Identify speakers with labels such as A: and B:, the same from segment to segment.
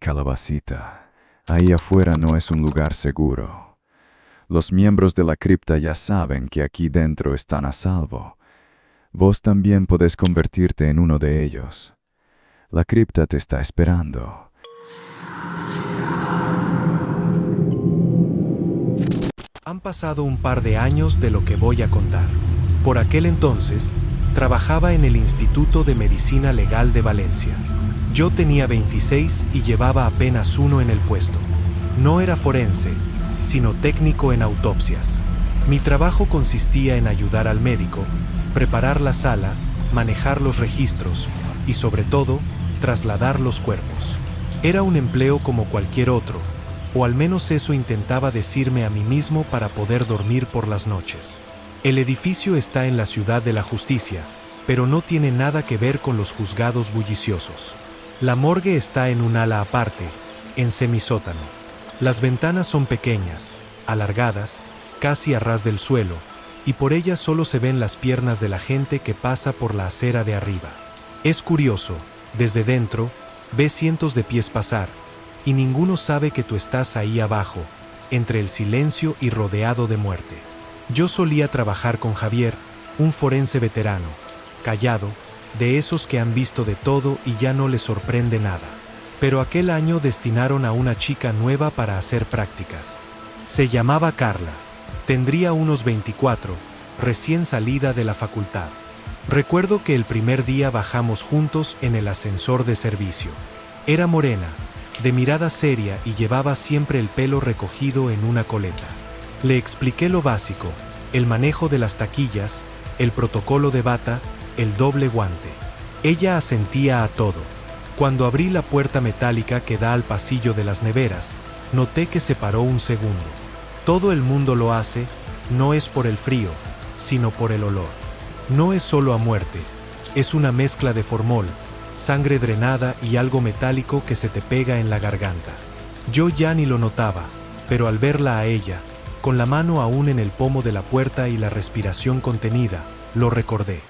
A: Calabacita. Ahí afuera no es un lugar seguro. Los miembros de la cripta ya saben que aquí dentro están a salvo. Vos también podés convertirte en uno de ellos. La cripta te está esperando.
B: Han pasado un par de años de lo que voy a contar. Por aquel entonces, trabajaba en el Instituto de Medicina Legal de Valencia. Yo tenía 26 y llevaba apenas uno en el puesto. No era forense, sino técnico en autopsias. Mi trabajo consistía en ayudar al médico, preparar la sala, manejar los registros y, sobre todo, trasladar los cuerpos. Era un empleo como cualquier otro, o al menos eso intentaba decirme a mí mismo para poder dormir por las noches. El edificio está en la Ciudad de la Justicia, pero no tiene nada que ver con los juzgados bulliciosos. La morgue está en un ala aparte, en semisótano. Las ventanas son pequeñas, alargadas, casi a ras del suelo, y por ellas solo se ven las piernas de la gente que pasa por la acera de arriba. Es curioso, desde dentro, ves cientos de pies pasar, y ninguno sabe que tú estás ahí abajo, entre el silencio y rodeado de muerte. Yo solía trabajar con Javier, un forense veterano, callado, de esos que han visto de todo y ya no les sorprende nada. Pero aquel año destinaron a una chica nueva para hacer prácticas. Se llamaba Carla. Tendría unos 24, recién salida de la facultad. Recuerdo que el primer día bajamos juntos en el ascensor de servicio. Era morena, de mirada seria y llevaba siempre el pelo recogido en una coleta. Le expliqué lo básico, el manejo de las taquillas, el protocolo de bata, el doble guante. Ella asentía a todo. Cuando abrí la puerta metálica que da al pasillo de las neveras, noté que se paró un segundo. Todo el mundo lo hace, no es por el frío, sino por el olor. No es solo a muerte, es una mezcla de formol, sangre drenada y algo metálico que se te pega en la garganta. Yo ya ni lo notaba, pero al verla a ella, con la mano aún en el pomo de la puerta y la respiración contenida, lo recordé.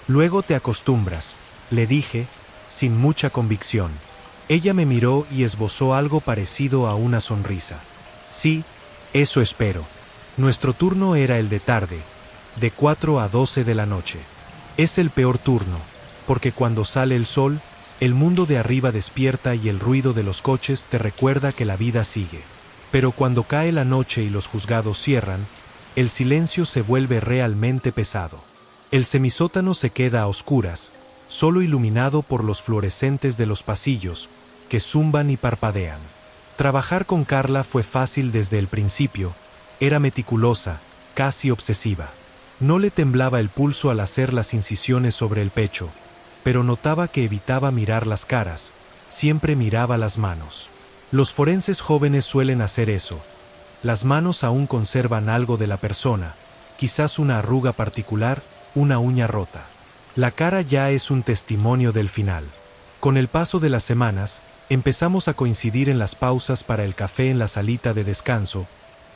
B: Luego te acostumbras, le dije, sin mucha convicción. Ella me miró y esbozó algo parecido a una sonrisa. Sí, eso espero. Nuestro turno era el de tarde, de 4 a 12 de la noche. Es el peor turno, porque cuando sale el sol, el mundo de arriba despierta y el ruido de los coches te recuerda que la vida sigue. Pero cuando cae la noche y los juzgados cierran, el silencio se vuelve realmente pesado. El semisótano se queda a oscuras, solo iluminado por los fluorescentes de los pasillos, que zumban y parpadean. Trabajar con Carla fue fácil desde el principio, era meticulosa, casi obsesiva. No le temblaba el pulso al hacer las incisiones sobre el pecho, pero notaba que evitaba mirar las caras, siempre miraba las manos. Los forenses jóvenes suelen hacer eso. Las manos aún conservan algo de la persona, quizás una arruga particular, una uña rota. La cara ya es un testimonio del final. Con el paso de las semanas, empezamos a coincidir en las pausas para el café en la salita de descanso.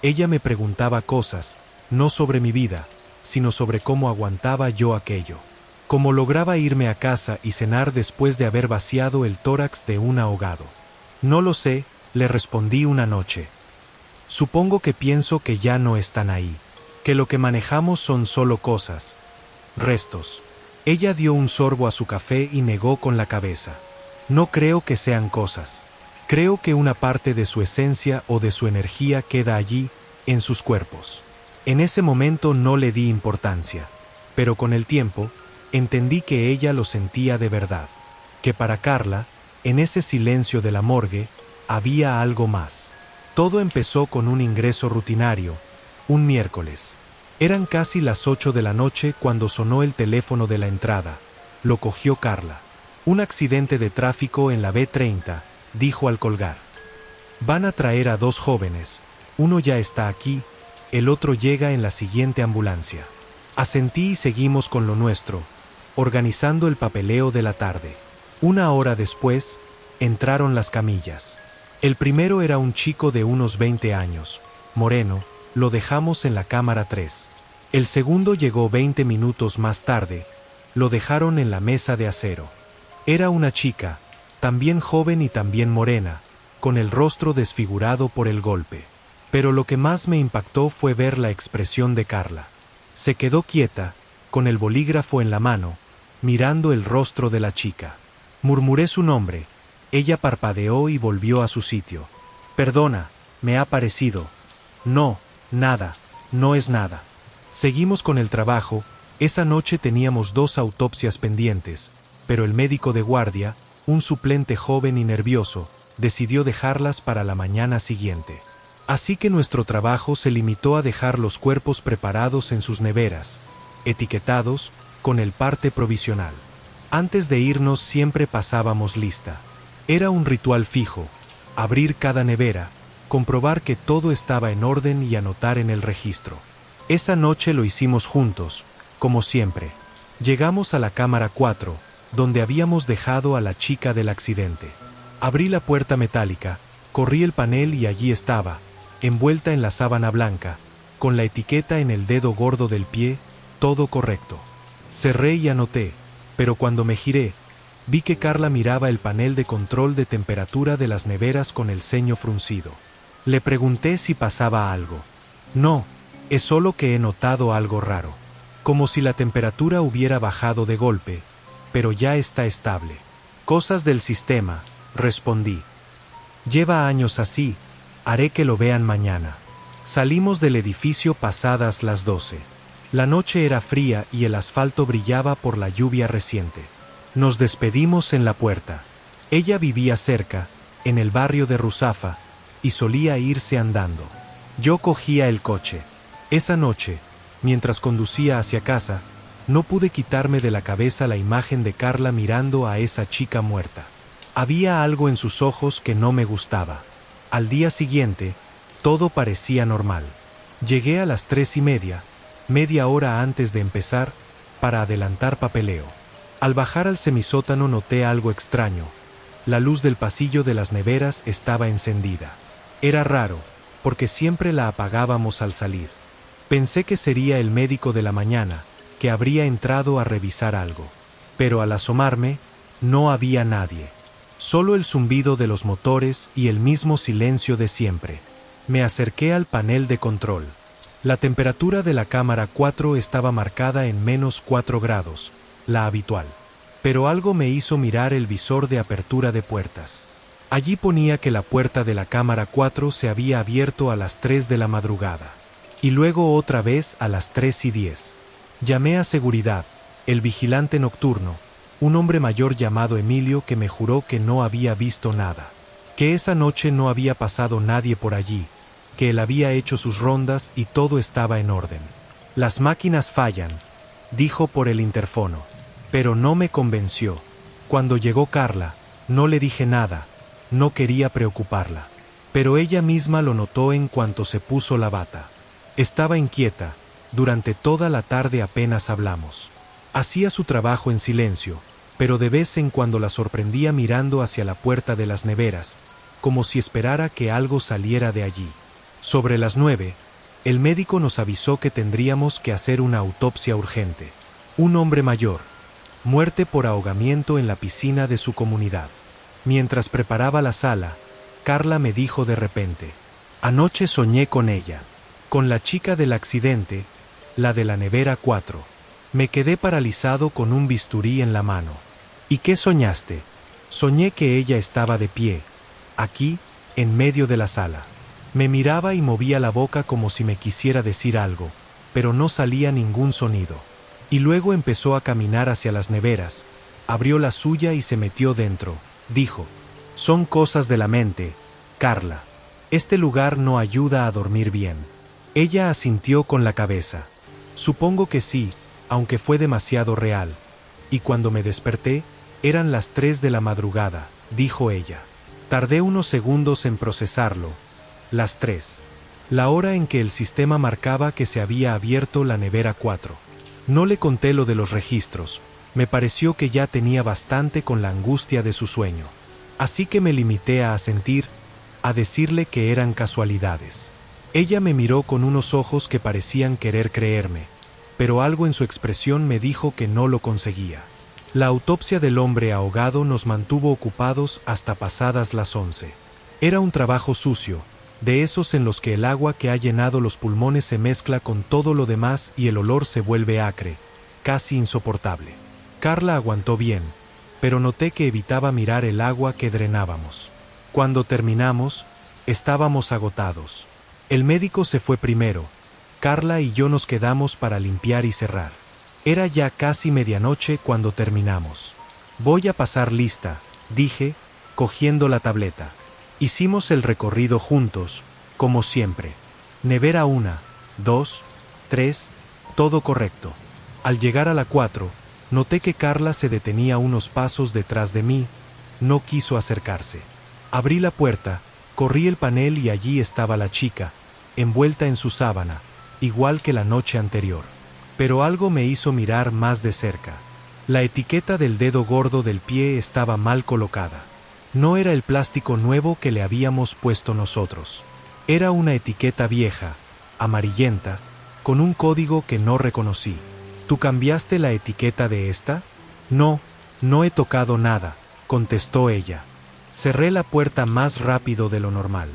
B: Ella me preguntaba cosas, no sobre mi vida, sino sobre cómo aguantaba yo aquello. Cómo lograba irme a casa y cenar después de haber vaciado el tórax de un ahogado. No lo sé, le respondí una noche. Supongo que pienso que ya no están ahí, que lo que manejamos son solo cosas, restos. Ella dio un sorbo a su café y negó con la cabeza. No creo que sean cosas. Creo que una parte de su esencia o de su energía queda allí, en sus cuerpos. En ese momento no le di importancia, pero con el tiempo, entendí que ella lo sentía de verdad, que para Carla, en ese silencio de la morgue, había algo más. Todo empezó con un ingreso rutinario, un miércoles. Eran casi las 8 de la noche cuando sonó el teléfono de la entrada. Lo cogió Carla. Un accidente de tráfico en la B30, dijo al colgar. Van a traer a 2 jóvenes, uno ya está aquí, el otro llega en la siguiente ambulancia. Asentí y seguimos con lo nuestro, organizando el papeleo de la tarde. 1 hora después, entraron las camillas. El primero era un chico de unos 20 años, moreno, lo dejamos en la cámara 3. El segundo llegó 20 minutos más tarde, lo dejaron en la mesa de acero. Era una chica, también joven y también morena, con el rostro desfigurado por el golpe. Pero lo que más me impactó fue ver la expresión de Carla. Se quedó quieta, con el bolígrafo en la mano, mirando el rostro de la chica. Murmuré su nombre. Ella parpadeó y volvió a su sitio. Perdona, me ha parecido. No, nada, no es nada. Seguimos con el trabajo. Esa noche teníamos 2 autopsias pendientes, pero el médico de guardia, un suplente joven y nervioso, decidió dejarlas para la mañana siguiente. Así que nuestro trabajo se limitó a dejar los cuerpos preparados en sus neveras, etiquetados, con el parte provisional. Antes de irnos siempre pasábamos lista. Era un ritual fijo: abrir cada nevera, comprobar que todo estaba en orden y anotar en el registro. Esa noche lo hicimos juntos, como siempre. Llegamos a la cámara 4, donde habíamos dejado a la chica del accidente. Abrí la puerta metálica, corrí el panel y allí estaba, envuelta en la sábana blanca, con la etiqueta en el dedo gordo del pie, todo correcto. Cerré y anoté, pero cuando me giré, vi que Carla miraba el panel de control de temperatura de las neveras con el ceño fruncido. Le pregunté si pasaba algo. No, es solo que he notado algo raro. Como si la temperatura hubiera bajado de golpe, pero ya está estable. Cosas del sistema, respondí. Lleva años así, haré que lo vean mañana. Salimos del edificio pasadas las 12. La noche era fría y el asfalto brillaba por la lluvia reciente. Nos despedimos en la puerta. Ella vivía cerca, en el barrio de Ruzafa, y solía irse andando. Yo cogía el coche. Esa noche, mientras conducía hacia casa, no pude quitarme de la cabeza la imagen de Carla mirando a esa chica muerta. Había algo en sus ojos que no me gustaba. Al día siguiente, todo parecía normal. Llegué a las 3:30, media hora antes de empezar, para adelantar papeleo. Al bajar al semisótano noté algo extraño. La luz del pasillo de las neveras estaba encendida. Era raro, porque siempre la apagábamos al salir. Pensé que sería el médico de la mañana, que habría entrado a revisar algo. Pero al asomarme, no había nadie. Solo el zumbido de los motores y el mismo silencio de siempre. Me acerqué al panel de control. La temperatura de la cámara 4 estaba marcada en -4 grados, la habitual. Pero algo me hizo mirar el visor de apertura de puertas. Allí ponía que la puerta de la cámara 4 se había abierto a las 3 de la madrugada. Y luego otra vez a las 3:10. Llamé a seguridad, el vigilante nocturno, un hombre mayor llamado Emilio, que me juró que no había visto nada, que esa noche no había pasado nadie por allí, que él había hecho sus rondas y todo estaba en orden. Las máquinas fallan, dijo por el interfono, pero no me convenció. Cuando llegó Carla, no le dije nada, no quería preocuparla, pero ella misma lo notó en cuanto se puso la bata. Estaba inquieta. Durante toda la tarde apenas hablamos. Hacía su trabajo en silencio, pero de vez en cuando la sorprendía mirando hacia la puerta de las neveras, como si esperara que algo saliera de allí. Sobre las 9, el médico nos avisó que tendríamos que hacer una autopsia urgente. Un hombre mayor. Muerte por ahogamiento en la piscina de su comunidad. Mientras preparaba la sala, Carla me dijo de repente: anoche soñé con ella, con la chica del accidente, la de la nevera 4. Me quedé paralizado con un bisturí en la mano. ¿Y qué soñaste? Soñé que ella estaba de pie, aquí, en medio de la sala. Me miraba y movía la boca como si me quisiera decir algo, pero no salía ningún sonido. Y luego empezó a caminar hacia las neveras, abrió la suya y se metió dentro. Dijo: son cosas de la mente, Carla. Este lugar no ayuda a dormir bien. Ella asintió con la cabeza. Supongo que sí, aunque fue demasiado real. Y cuando me desperté, eran las 3 de la madrugada, dijo ella. Tardé unos segundos en procesarlo. Las 3. La hora en que el sistema marcaba que se había abierto la nevera 4. No le conté lo de los registros. Me pareció que ya tenía bastante con la angustia de su sueño. Así que me limité a asentir, a decirle que eran casualidades. Ella me miró con unos ojos que parecían querer creerme, pero algo en su expresión me dijo que no lo conseguía. La autopsia del hombre ahogado nos mantuvo ocupados hasta pasadas las 11. Era un trabajo sucio, de esos en los que el agua que ha llenado los pulmones se mezcla con todo lo demás y el olor se vuelve acre, casi insoportable. Carla aguantó bien, pero noté que evitaba mirar el agua que drenábamos. Cuando terminamos, estábamos agotados. El médico se fue primero. Carla y yo nos quedamos para limpiar y cerrar. Era ya casi medianoche cuando terminamos. Voy a pasar lista, dije, cogiendo la tableta. Hicimos el recorrido juntos, como siempre. Nevera 1, 2, 3, todo correcto. Al llegar a la 4, noté que Carla se detenía unos pasos detrás de mí. No quiso acercarse. Abrí la puerta, corrí el panel y allí estaba la chica, envuelta en su sábana, igual que la noche anterior. Pero algo me hizo mirar más de cerca. La etiqueta del dedo gordo del pie estaba mal colocada. No era el plástico nuevo que le habíamos puesto nosotros. Era una etiqueta vieja, amarillenta, con un código que no reconocí. ¿Tú cambiaste la etiqueta de esta? No, no he tocado nada, contestó ella. Cerré la puerta más rápido de lo normal.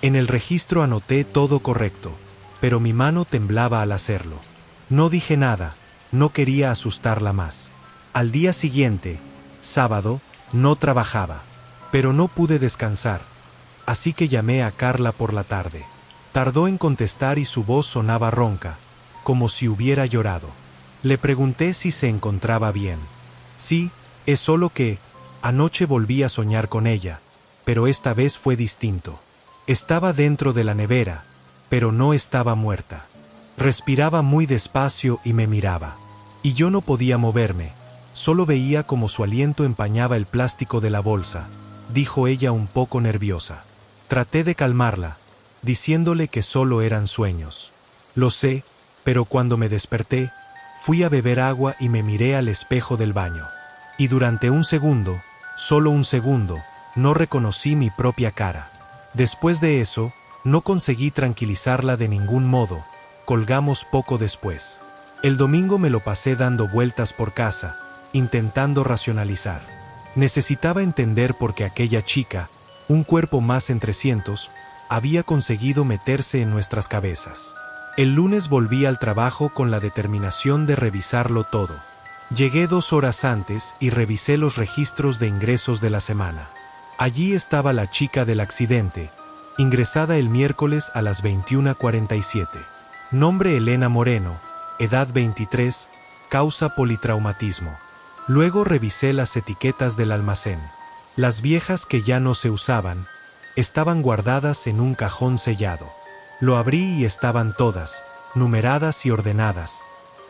B: En el registro anoté todo correcto, pero mi mano temblaba al hacerlo. No dije nada, no quería asustarla más. Al día siguiente, sábado, no trabajaba, pero no pude descansar, así que llamé a Carla por la tarde. Tardó en contestar y su voz sonaba ronca, como si hubiera llorado. Le pregunté si se encontraba bien. Sí, es solo que anoche volví a soñar con ella, pero esta vez fue distinto. Estaba dentro de la nevera, pero no estaba muerta. Respiraba muy despacio y me miraba. Y yo no podía moverme, solo veía como su aliento empañaba el plástico de la bolsa, dijo ella un poco nerviosa. Traté de calmarla, diciéndole que solo eran sueños. Lo sé, pero cuando me desperté, fui a beber agua y me miré al espejo del baño. Y durante un segundo, solo un segundo, no reconocí mi propia cara. Después de eso, no conseguí tranquilizarla de ningún modo. Colgamos poco después. El domingo me lo pasé dando vueltas por casa, intentando racionalizar. Necesitaba entender por qué aquella chica, un cuerpo más entre cientos, había conseguido meterse en nuestras cabezas. El lunes volví al trabajo con la determinación de revisarlo todo. Llegué 2 horas antes y revisé los registros de ingresos de la semana. Allí estaba la chica del accidente, ingresada el miércoles a las 21:47. Nombre Elena Moreno, edad 23, causa politraumatismo. Luego revisé las etiquetas del almacén. Las viejas que ya no se usaban, estaban guardadas en un cajón sellado. Lo abrí y estaban todas, numeradas y ordenadas,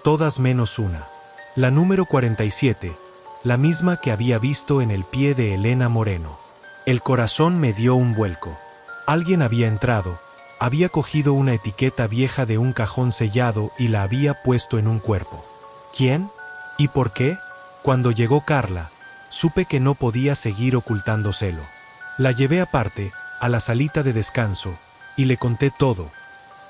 B: todas menos una. La número 47, la misma que había visto en el pie de Elena Moreno. El corazón me dio un vuelco. Alguien había entrado, había cogido una etiqueta vieja de un cajón sellado y la había puesto en un cuerpo. ¿Quién? ¿Y por qué? Cuando llegó Carla, supe que no podía seguir ocultándoselo. La llevé aparte, a la salita de descanso, y le conté todo.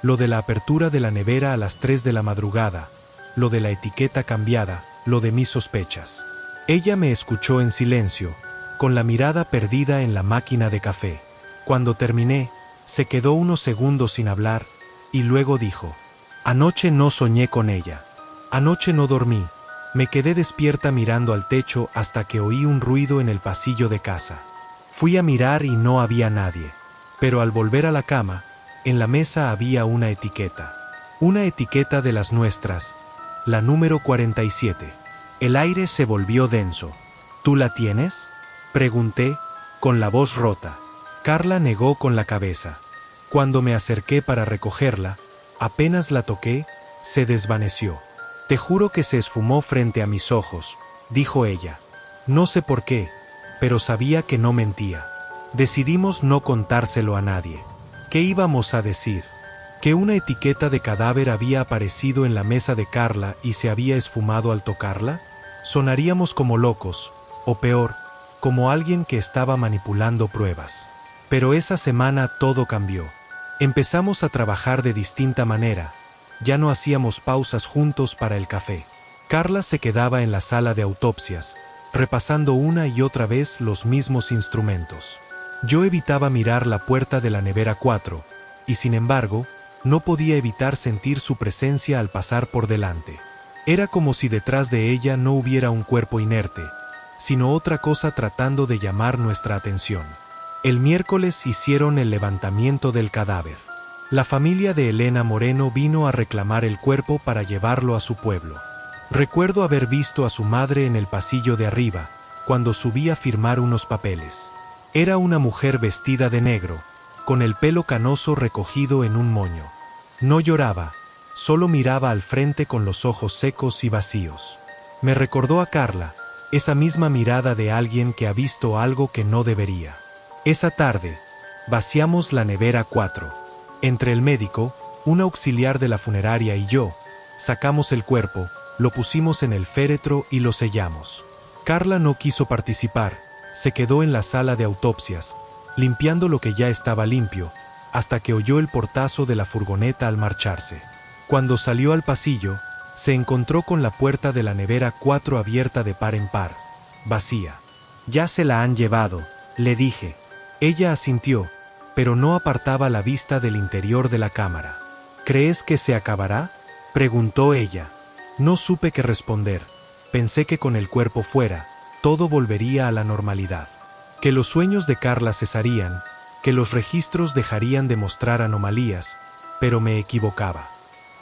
B: Lo de la apertura de la nevera a las 3 de la madrugada, lo de la etiqueta cambiada, lo de mis sospechas. Ella me escuchó en silencio, con la mirada perdida en la máquina de café. Cuando terminé, se quedó unos segundos sin hablar, y luego dijo: anoche no soñé con ella. Anoche no dormí. Me quedé despierta mirando al techo hasta que oí un ruido en el pasillo de casa. Fui a mirar y no había nadie. Pero al volver a la cama, en la mesa había una etiqueta. Una etiqueta de las nuestras, la número 47. El aire se volvió denso. ¿Tú la tienes?, pregunté, con la voz rota. Carla negó con la cabeza. Cuando me acerqué para recogerla, apenas la toqué, se desvaneció. Te juro que se esfumó frente a mis ojos, dijo ella. No sé por qué, pero sabía que no mentía. Decidimos no contárselo a nadie. ¿Qué íbamos a decir? ¿Que una etiqueta de cadáver había aparecido en la mesa de Carla y se había esfumado al tocarla? Sonaríamos como locos, o peor, como alguien que estaba manipulando pruebas. Pero esa semana todo cambió. Empezamos a trabajar de distinta manera. Ya no hacíamos pausas juntos para el café. Carla se quedaba en la sala de autopsias, repasando una y otra vez los mismos instrumentos. Yo evitaba mirar la puerta de la nevera 4, y sin embargo, no podía evitar sentir su presencia al pasar por delante. Era como si detrás de ella no hubiera un cuerpo inerte, sino otra cosa tratando de llamar nuestra atención. El miércoles hicieron el levantamiento del cadáver. La familia de Elena Moreno vino a reclamar el cuerpo para llevarlo a su pueblo. Recuerdo haber visto a su madre en el pasillo de arriba, cuando subí a firmar unos papeles. Era una mujer vestida de negro, con el pelo canoso recogido en un moño. No lloraba, solo miraba al frente con los ojos secos y vacíos. Me recordó a Carla, esa misma mirada de alguien que ha visto algo que no debería. Esa tarde, vaciamos la nevera 4. Entre el médico, un auxiliar de la funeraria y yo, sacamos el cuerpo, lo pusimos en el féretro y lo sellamos. Carla no quiso participar, se quedó en la sala de autopsias, limpiando lo que ya estaba limpio, hasta que oyó el portazo de la furgoneta al marcharse. Cuando salió al pasillo, se encontró con la puerta de la nevera 4 abierta de par en par, vacía. «Ya se la han llevado», le dije. Ella asintió, pero no apartaba la vista del interior de la cámara. «¿Crees que se acabará?», preguntó ella. No supe qué responder. Pensé que con el cuerpo fuera, todo volvería a la normalidad. Que los sueños de Carla cesarían, que los registros dejarían de mostrar anomalías, pero me equivocaba.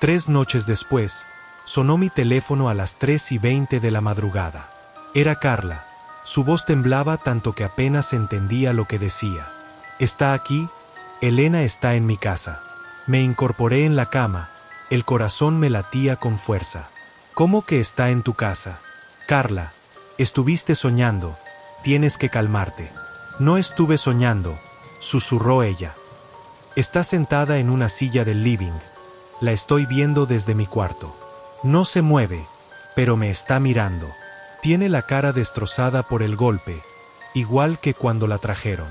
B: 3 noches después, sonó mi teléfono a las 3:20 de la madrugada. Era Carla. Su voz temblaba tanto que apenas entendía lo que decía. «¿Está aquí? Elena está en mi casa». Me incorporé en la cama, el corazón me latía con fuerza. «¿Cómo que está en tu casa? Carla, estuviste soñando, tienes que calmarte». «No estuve soñando», susurró ella. «Está sentada en una silla del living. La estoy viendo desde mi cuarto. No se mueve, pero me está mirando. Tiene la cara destrozada por el golpe, igual que cuando la trajeron».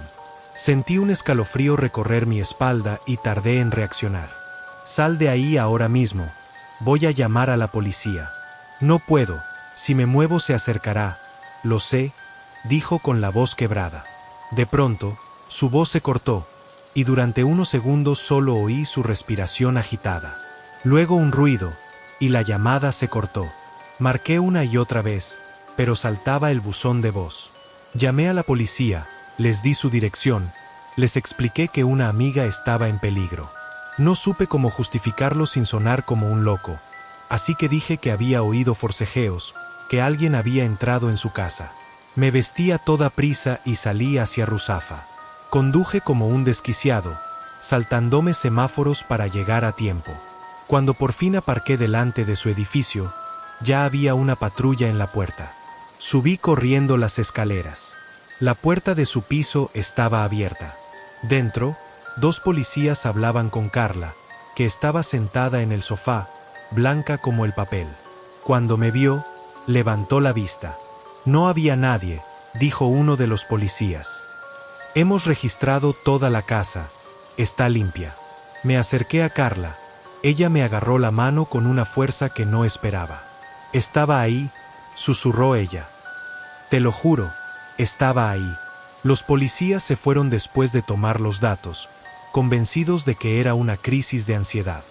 B: Sentí un escalofrío recorrer mi espalda y tardé en reaccionar. «Sal de ahí ahora mismo. Voy a llamar a la policía». «No puedo. Si me muevo se acercará». «Lo sé», dijo con la voz quebrada. De pronto, su voz se cortó, y durante unos segundos solo oí su respiración agitada. Luego un ruido, y la llamada se cortó. Marqué una y otra vez, pero saltaba el buzón de voz. Llamé a la policía, les di su dirección, les expliqué que una amiga estaba en peligro. No supe cómo justificarlo sin sonar como un loco, así que dije que había oído forcejeos, que alguien había entrado en su casa. Me vestí a toda prisa y salí hacia Ruzafa. Conduje como un desquiciado, saltándome semáforos para llegar a tiempo. Cuando por fin aparqué delante de su edificio, ya había una patrulla en la puerta. Subí corriendo las escaleras. La puerta de su piso estaba abierta. Dentro, 2 policías hablaban con Carla, que estaba sentada en el sofá, blanca como el papel. Cuando me vio, levantó la vista. «No había nadie», dijo uno de los policías. «Hemos registrado toda la casa. Está limpia». Me acerqué a Carla. Ella me agarró la mano con una fuerza que no esperaba. «Estaba ahí», susurró ella. «Te lo juro, estaba ahí». Los policías se fueron después de tomar los datos, convencidos de que era una crisis de ansiedad.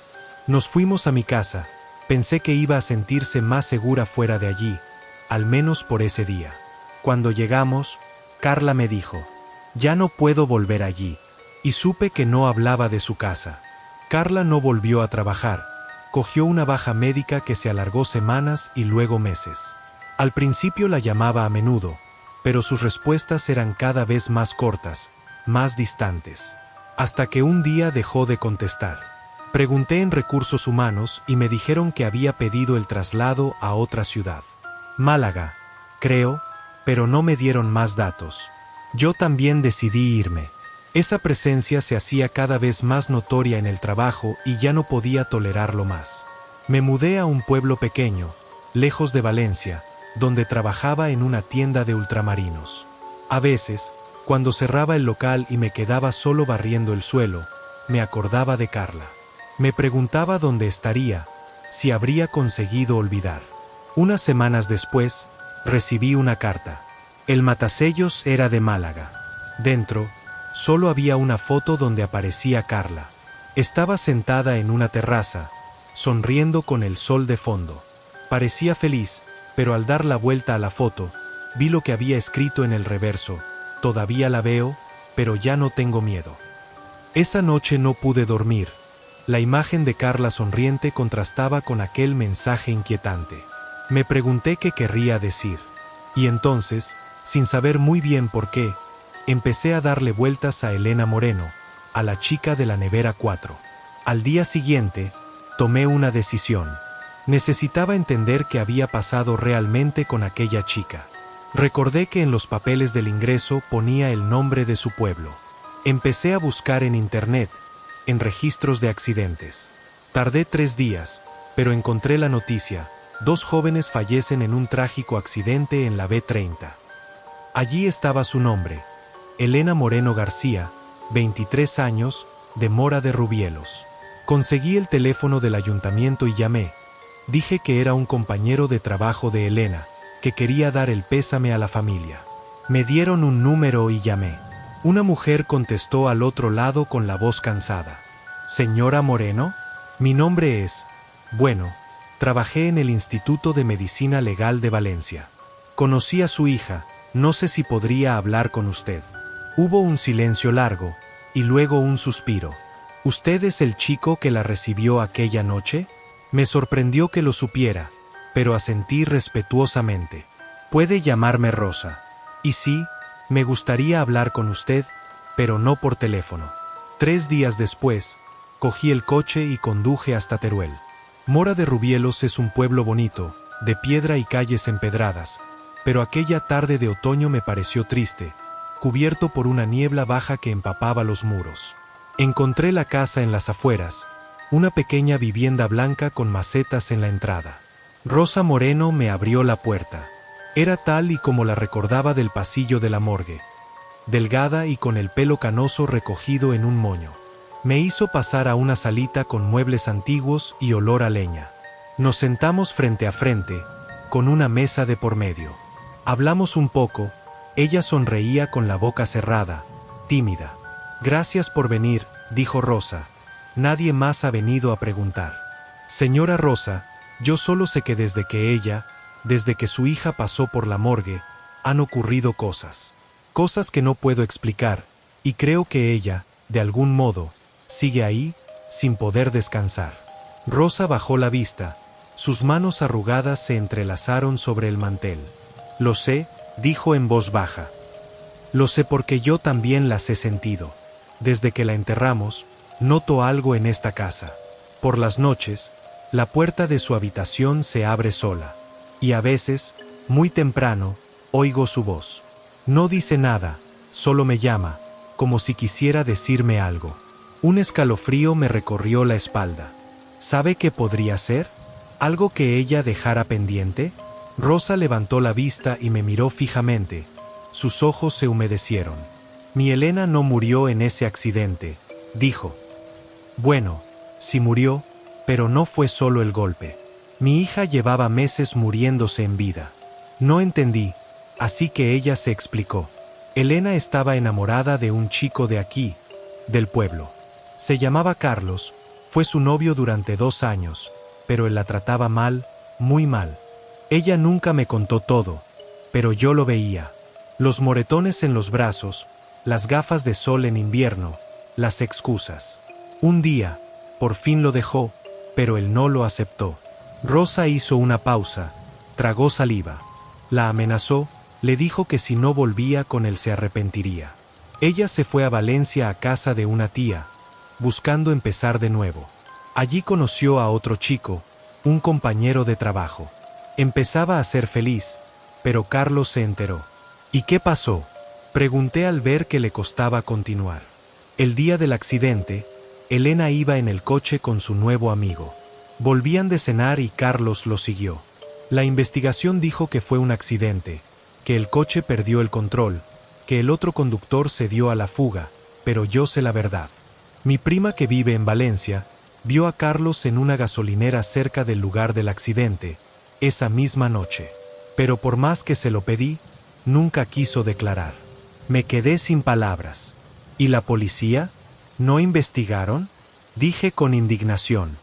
B: Nos fuimos a mi casa. Pensé que iba a sentirse más segura fuera de allí, al menos por ese día. Cuando llegamos, Carla me dijo: «Ya no puedo volver allí», y supe que no hablaba de su casa. Carla no volvió a trabajar. Cogió una baja médica que se alargó semanas y luego meses. Al principio la llamaba a menudo, pero sus respuestas eran cada vez más cortas, más distantes. Hasta que un día dejó de contestar. Pregunté en recursos humanos y me dijeron que había pedido el traslado a otra ciudad. Málaga, creo, pero no me dieron más datos. Yo también decidí irme. Esa presencia se hacía cada vez más notoria en el trabajo y ya no podía tolerarlo más. Me mudé a un pueblo pequeño, lejos de Valencia, donde trabajaba en una tienda de ultramarinos. A veces, cuando cerraba el local y me quedaba solo barriendo el suelo, me acordaba de Carla. Me preguntaba dónde estaría, si habría conseguido olvidar. Unas semanas después, recibí una carta. El matasellos era de Málaga. Dentro, Solo había una foto donde aparecía Carla. Estaba sentada en una terraza, sonriendo con el sol de fondo. Parecía feliz, pero al dar la vuelta a la foto, vi lo que había escrito en el reverso: todavía la veo, pero ya no tengo miedo. Esa noche no pude dormir. La imagen de Carla sonriente contrastaba con aquel mensaje inquietante. Me pregunté qué querría decir. Y entonces, sin saber muy bien por qué, empecé a darle vueltas a Elena Moreno, a la chica de la nevera 4. Al día siguiente, tomé una decisión. Necesitaba entender qué había pasado realmente con aquella chica. Recordé que en los papeles del ingreso ponía el nombre de su pueblo. Empecé a buscar en internet, en registros de accidentes. Tardé 3 días, pero encontré la noticia: 2 jóvenes fallecen en un trágico accidente en la B30. Allí estaba su nombre: Elena Moreno García, 23 años, de Mora de Rubielos. Conseguí el teléfono del ayuntamiento y llamé. Dije que era un compañero de trabajo de Elena, que quería dar el pésame a la familia. Me dieron un número y llamé. Una mujer contestó al otro lado con la voz cansada. ¿Señora Moreno? Mi nombre es... Bueno, trabajé en el Instituto de Medicina Legal de Valencia. Conocí a su hija, no sé si podría hablar con usted. Hubo un silencio largo, y luego un suspiro. ¿Usted es el chico que la recibió aquella noche? Me sorprendió que lo supiera, pero asentí respetuosamente. Puede llamarme Rosa. Y sí, me gustaría hablar con usted, pero no por teléfono. 3 días después, cogí el coche y conduje hasta Teruel. Mora de Rubielos es un pueblo bonito, de piedra y calles empedradas, pero aquella tarde de otoño me pareció triste, cubierto por una niebla baja que empapaba los muros. Encontré la casa en las afueras, una pequeña vivienda blanca con macetas en la entrada. Rosa Moreno me abrió la puerta. Era tal y como la recordaba del pasillo de la morgue, delgada y con el pelo canoso recogido en un moño. Me hizo pasar a una salita con muebles antiguos y olor a leña. Nos sentamos frente a frente, con una mesa de por medio. Hablamos un poco. Ella sonreía con la boca cerrada, tímida. Gracias por venir, dijo Rosa. Nadie más ha venido a preguntar. Señora Rosa, yo solo sé que desde que su hija pasó por la morgue, han ocurrido cosas. Cosas que no puedo explicar, y creo que ella, de algún modo, sigue ahí, sin poder descansar. Rosa bajó la vista. Sus manos arrugadas se entrelazaron sobre el mantel. Lo sé, dijo en voz baja. Lo sé porque yo también las he sentido. Desde que la enterramos, noto algo en esta casa. Por las noches, la puerta de su habitación se abre sola. Y a veces, muy temprano, oigo su voz. No dice nada, solo me llama, como si quisiera decirme algo. Un escalofrío me recorrió la espalda. ¿Sabe qué podría ser? ¿Algo que ella dejara pendiente? Rosa levantó la vista y me miró fijamente. Sus ojos se humedecieron. Mi Elena no murió en ese accidente, dijo. Bueno, sí murió, pero no fue solo el golpe. Mi hija llevaba meses muriéndose en vida. No entendí, así que ella se explicó. Elena estaba enamorada de un chico de aquí, del pueblo. Se llamaba Carlos, fue su novio durante 2 años, pero él la trataba mal, muy mal. Ella nunca me contó todo, pero yo lo veía. Los moretones en los brazos, las gafas de sol en invierno, las excusas. Un día, por fin lo dejó, pero él no lo aceptó. Rosa hizo una pausa, tragó saliva. La amenazó, le dijo que si no volvía con él se arrepentiría. Ella se fue a Valencia a casa de una tía, buscando empezar de nuevo. Allí conoció a otro chico, un compañero de trabajo. Empezaba a ser feliz, pero Carlos se enteró. ¿Y qué pasó?, pregunté al ver que le costaba continuar. El día del accidente, Elena iba en el coche con su nuevo amigo. Volvían de cenar y Carlos lo siguió. La investigación dijo que fue un accidente, que el coche perdió el control, que el otro conductor se dio a la fuga, pero yo sé la verdad. Mi prima que vive en Valencia, vio a Carlos en una gasolinera cerca del lugar del accidente, esa misma noche. Pero por más que se lo pedí, nunca quiso declarar. Me quedé sin palabras. ¿Y la policía? ¿No investigaron? Dije con indignación.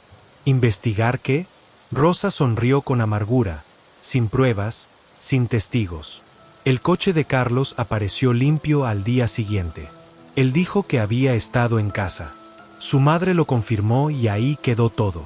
B: ¿Investigar qué? Rosa sonrió con amargura, sin pruebas, sin testigos. El coche de Carlos apareció limpio al día siguiente. Él dijo que había estado en casa. Su madre lo confirmó y ahí quedó todo.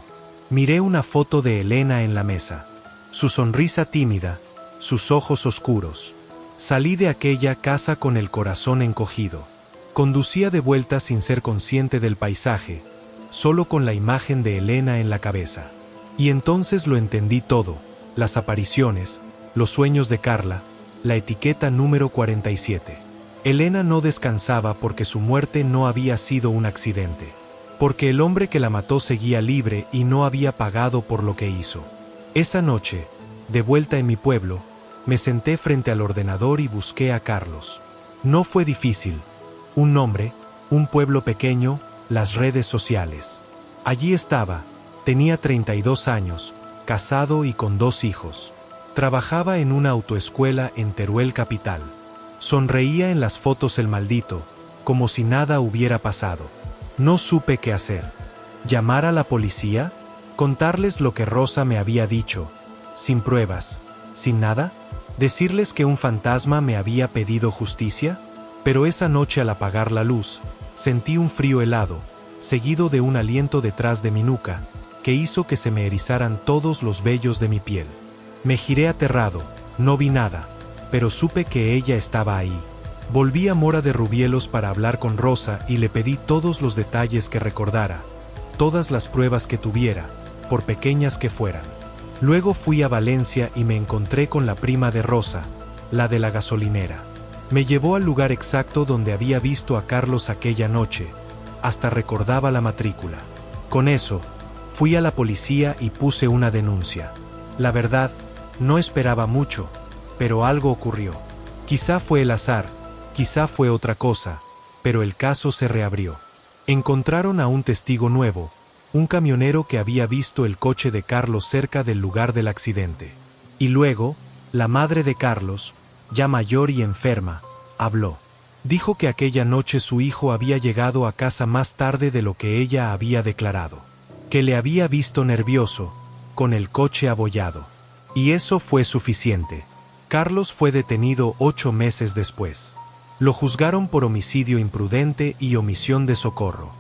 B: Miré una foto de Elena en la mesa. Su sonrisa tímida, sus ojos oscuros. Salí de aquella casa con el corazón encogido. Conducía de vuelta sin ser consciente del paisaje, solo con la imagen de Elena en la cabeza. Y entonces lo entendí todo, las apariciones, los sueños de Carla, la etiqueta número 47. Elena no descansaba porque su muerte no había sido un accidente. Porque el hombre que la mató seguía libre y no había pagado por lo que hizo. Esa noche, de vuelta en mi pueblo, me senté frente al ordenador y busqué a Carlos. No fue difícil. Un nombre, un pueblo pequeño, las redes sociales. Allí estaba, tenía 32 años, casado y con 2 hijos. Trabajaba en una autoescuela en Teruel capital. Sonreía en las fotos el maldito, como si nada hubiera pasado. No supe qué hacer. ¿Llamar a la policía? ¿Contarles lo que Rosa me había dicho? ¿Sin pruebas? ¿Sin nada? ¿Decirles que un fantasma me había pedido justicia? Pero esa noche al apagar la luz, sentí un frío helado, seguido de un aliento detrás de mi nuca, que hizo que se me erizaran todos los vellos de mi piel. Me giré aterrado, no vi nada, pero supe que ella estaba ahí. Volví a Mora de Rubielos para hablar con Rosa y le pedí todos los detalles que recordara, todas las pruebas que tuviera, por pequeñas que fueran. Luego fui a Valencia y me encontré con la prima de Rosa, la de la gasolinera. Me llevó al lugar exacto donde había visto a Carlos aquella noche, hasta recordaba la matrícula. Con eso, fui a la policía y puse una denuncia. La verdad, no esperaba mucho, pero algo ocurrió. Quizá fue el azar, quizá fue otra cosa, pero el caso se reabrió. Encontraron a un testigo nuevo, un camionero que había visto el coche de Carlos cerca del lugar del accidente. Y luego, la madre de Carlos, ya mayor y enferma, habló. Dijo que aquella noche su hijo había llegado a casa más tarde de lo que ella había declarado. Que le había visto nervioso, con el coche abollado. Y eso fue suficiente. Carlos fue detenido 8 meses después. Lo juzgaron por homicidio imprudente y omisión de socorro.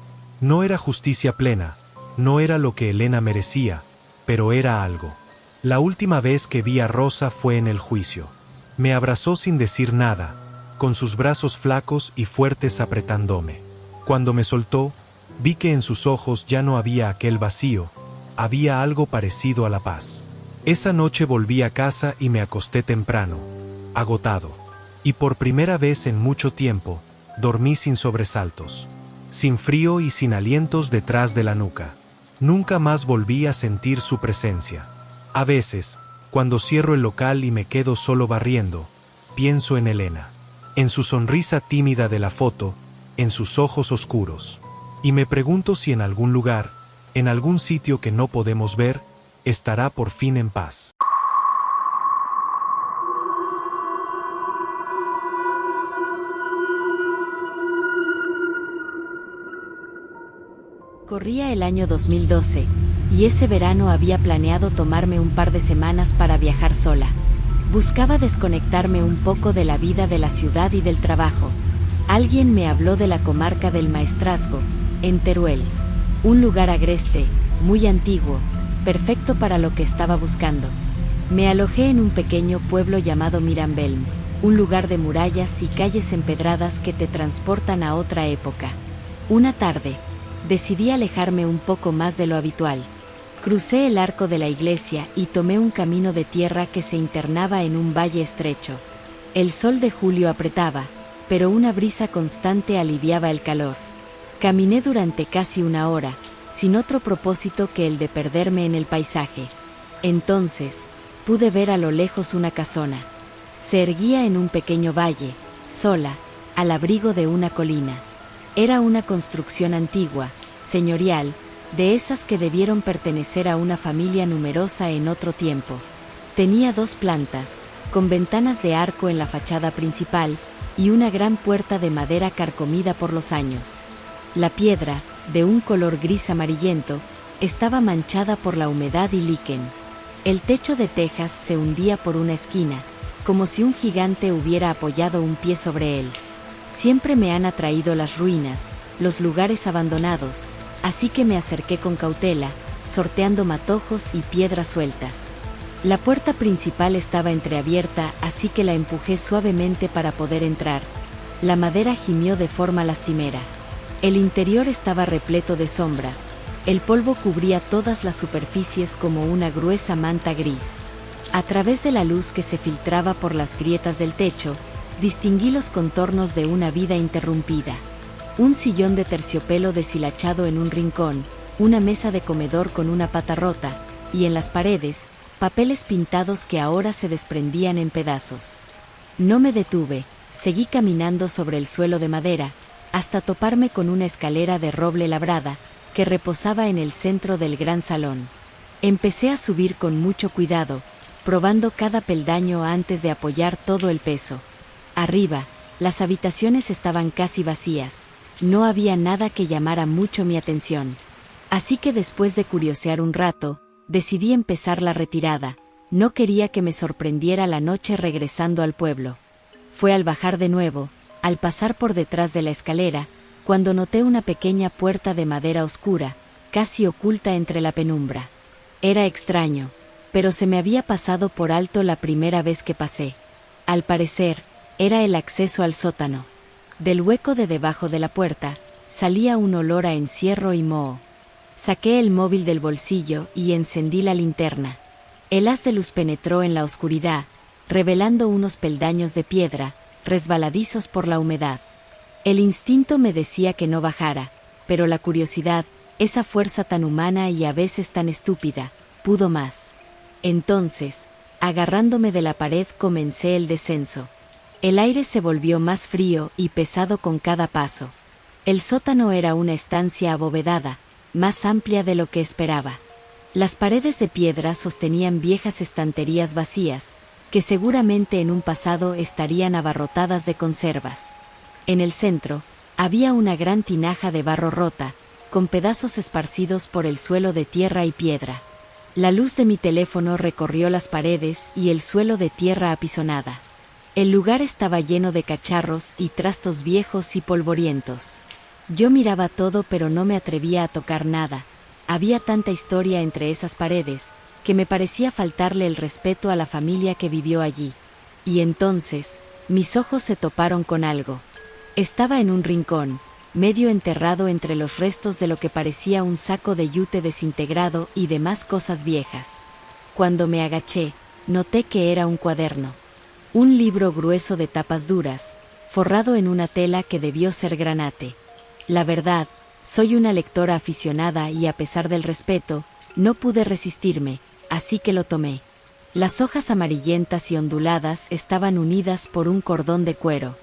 B: No era justicia plena, no era lo que Elena merecía, pero era algo. La última vez que vi a Rosa fue en el juicio. Me abrazó sin decir nada, con sus brazos flacos y fuertes apretándome. Cuando me soltó, vi que en sus ojos ya no había aquel vacío, había algo parecido a la paz. Esa noche volví a casa y me acosté temprano, agotado. Y por primera vez en mucho tiempo, dormí sin sobresaltos, sin frío y sin alientos detrás de la nuca. Nunca más volví a sentir su presencia. A veces, cuando cierro el local y me quedo solo barriendo, pienso en Elena, en su sonrisa tímida de la foto, en sus ojos oscuros. Y me pregunto si en algún lugar, en algún sitio que no podemos ver, estará por fin en paz.
C: Corría el año 2012, y ese verano había planeado tomarme un par de semanas para viajar sola. Buscaba desconectarme un poco de la vida de la ciudad y del trabajo. Alguien me habló de la comarca del Maestrazgo, en Teruel. Un lugar agreste, muy antiguo, perfecto para lo que estaba buscando. Me alojé en un pequeño pueblo llamado Mirambelm, un lugar de murallas y calles empedradas que te transportan a otra época. Una tarde, decidí alejarme un poco más de lo habitual. Crucé el arco de la iglesia y tomé un camino de tierra que se internaba en un valle estrecho. El sol de julio apretaba, pero una brisa constante aliviaba el calor. Caminé durante casi una hora, sin otro propósito que el de perderme en el paisaje. Entonces, pude ver a lo lejos una casona. Se erguía en un pequeño valle, sola, al abrigo de una colina. Era una construcción antigua, señorial, de esas que debieron pertenecer a una familia numerosa en otro tiempo. Tenía 2 plantas, con ventanas de arco en la fachada principal y una gran puerta de madera carcomida por los años. La piedra, de un color gris amarillento, estaba manchada por la humedad y liquen. El techo de tejas se hundía por una esquina, como si un gigante hubiera apoyado un pie sobre él. Siempre me han atraído las ruinas, los lugares abandonados, así que me acerqué con cautela, sorteando matojos y piedras sueltas. La puerta principal estaba entreabierta, así que la empujé suavemente para poder entrar. La madera gimió de forma lastimera. El interior estaba repleto de sombras. El polvo cubría todas las superficies como una gruesa manta gris. A través de la luz que se filtraba por las grietas del techo, distinguí los contornos de una vida interrumpida. Un sillón de terciopelo deshilachado en un rincón, una mesa de comedor con una pata rota, y en las paredes, papeles pintados que ahora se desprendían en pedazos. No me detuve, seguí caminando sobre el suelo de madera, hasta toparme con una escalera de roble labrada, que reposaba en el centro del gran salón. Empecé a subir con mucho cuidado, probando cada peldaño antes de apoyar todo el peso. Arriba, las habitaciones estaban casi vacías, no había nada que llamara mucho mi atención. Así que después de curiosear un rato, decidí empezar la retirada. No quería que me sorprendiera la noche regresando al pueblo. Fue al bajar de nuevo, al pasar por detrás de la escalera, cuando noté una pequeña puerta de madera oscura, casi oculta entre la penumbra. Era extraño, pero se me había pasado por alto la primera vez que pasé. Al parecer, era el acceso al sótano. Del hueco de debajo de la puerta, salía un olor a encierro y moho. Saqué el móvil del bolsillo y encendí la linterna. El haz de luz penetró en la oscuridad, revelando unos peldaños de piedra, resbaladizos por la humedad. El instinto me decía que no bajara, pero la curiosidad, esa fuerza tan humana y a veces tan estúpida, pudo más. Entonces, agarrándome de la pared, comencé el descenso. El aire se volvió más frío y pesado con cada paso. El sótano era una estancia abovedada, más amplia de lo que esperaba. Las paredes de piedra sostenían viejas estanterías vacías, que seguramente en un pasado estarían abarrotadas de conservas. En el centro, había una gran tinaja de barro rota, con pedazos esparcidos por el suelo de tierra y piedra. La luz de mi teléfono recorrió las paredes y el suelo de tierra apisonada. El lugar estaba lleno de cacharros y trastos viejos y polvorientos. Yo miraba todo pero no me atrevía a tocar nada. Había tanta historia entre esas paredes, que me parecía faltarle el respeto a la familia que vivió allí. Y entonces, mis ojos se toparon con algo. Estaba en un rincón, medio enterrado entre los restos de lo que parecía un saco de yute desintegrado y demás cosas viejas. Cuando me agaché, noté que era un cuaderno. Un libro grueso de tapas duras, forrado en una tela que debió ser granate. La verdad, soy una lectora aficionada y a pesar del respeto, no pude resistirme, así que lo tomé. Las hojas amarillentas y onduladas estaban unidas por un cordón de cuero.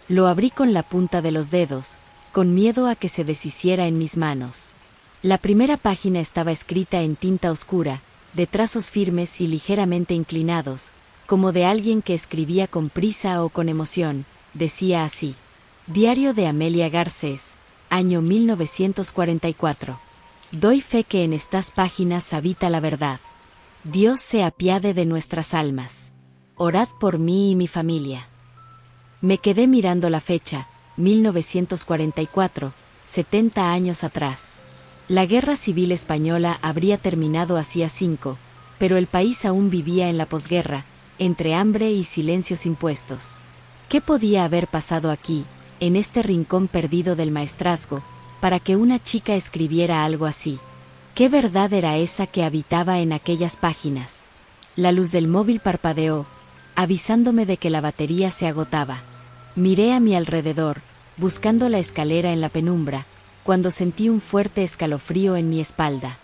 C: Lo abrí con la punta de los dedos, con miedo a que se deshiciera en mis manos. La primera página estaba escrita en tinta oscura, de trazos firmes y ligeramente inclinados, como de alguien que escribía con prisa o con emoción. Decía así: Diario de Amelia Garcés, año 1944. Doy fe que en estas páginas habita la verdad. Dios se apiade de nuestras almas. Orad por mí y mi familia. Me quedé mirando la fecha, 1944, 70 años atrás. La Guerra Civil Española habría terminado hacía 5, pero el país aún vivía en la posguerra, entre hambre y silencios impuestos. ¿Qué podía haber pasado aquí, en este rincón perdido del maestrazgo, para que una chica escribiera algo así? ¿Qué verdad era esa que habitaba en aquellas páginas? La luz del móvil parpadeó, avisándome de que la batería se agotaba. Miré a mi alrededor, buscando la escalera en la penumbra, cuando sentí un fuerte escalofrío en mi espalda.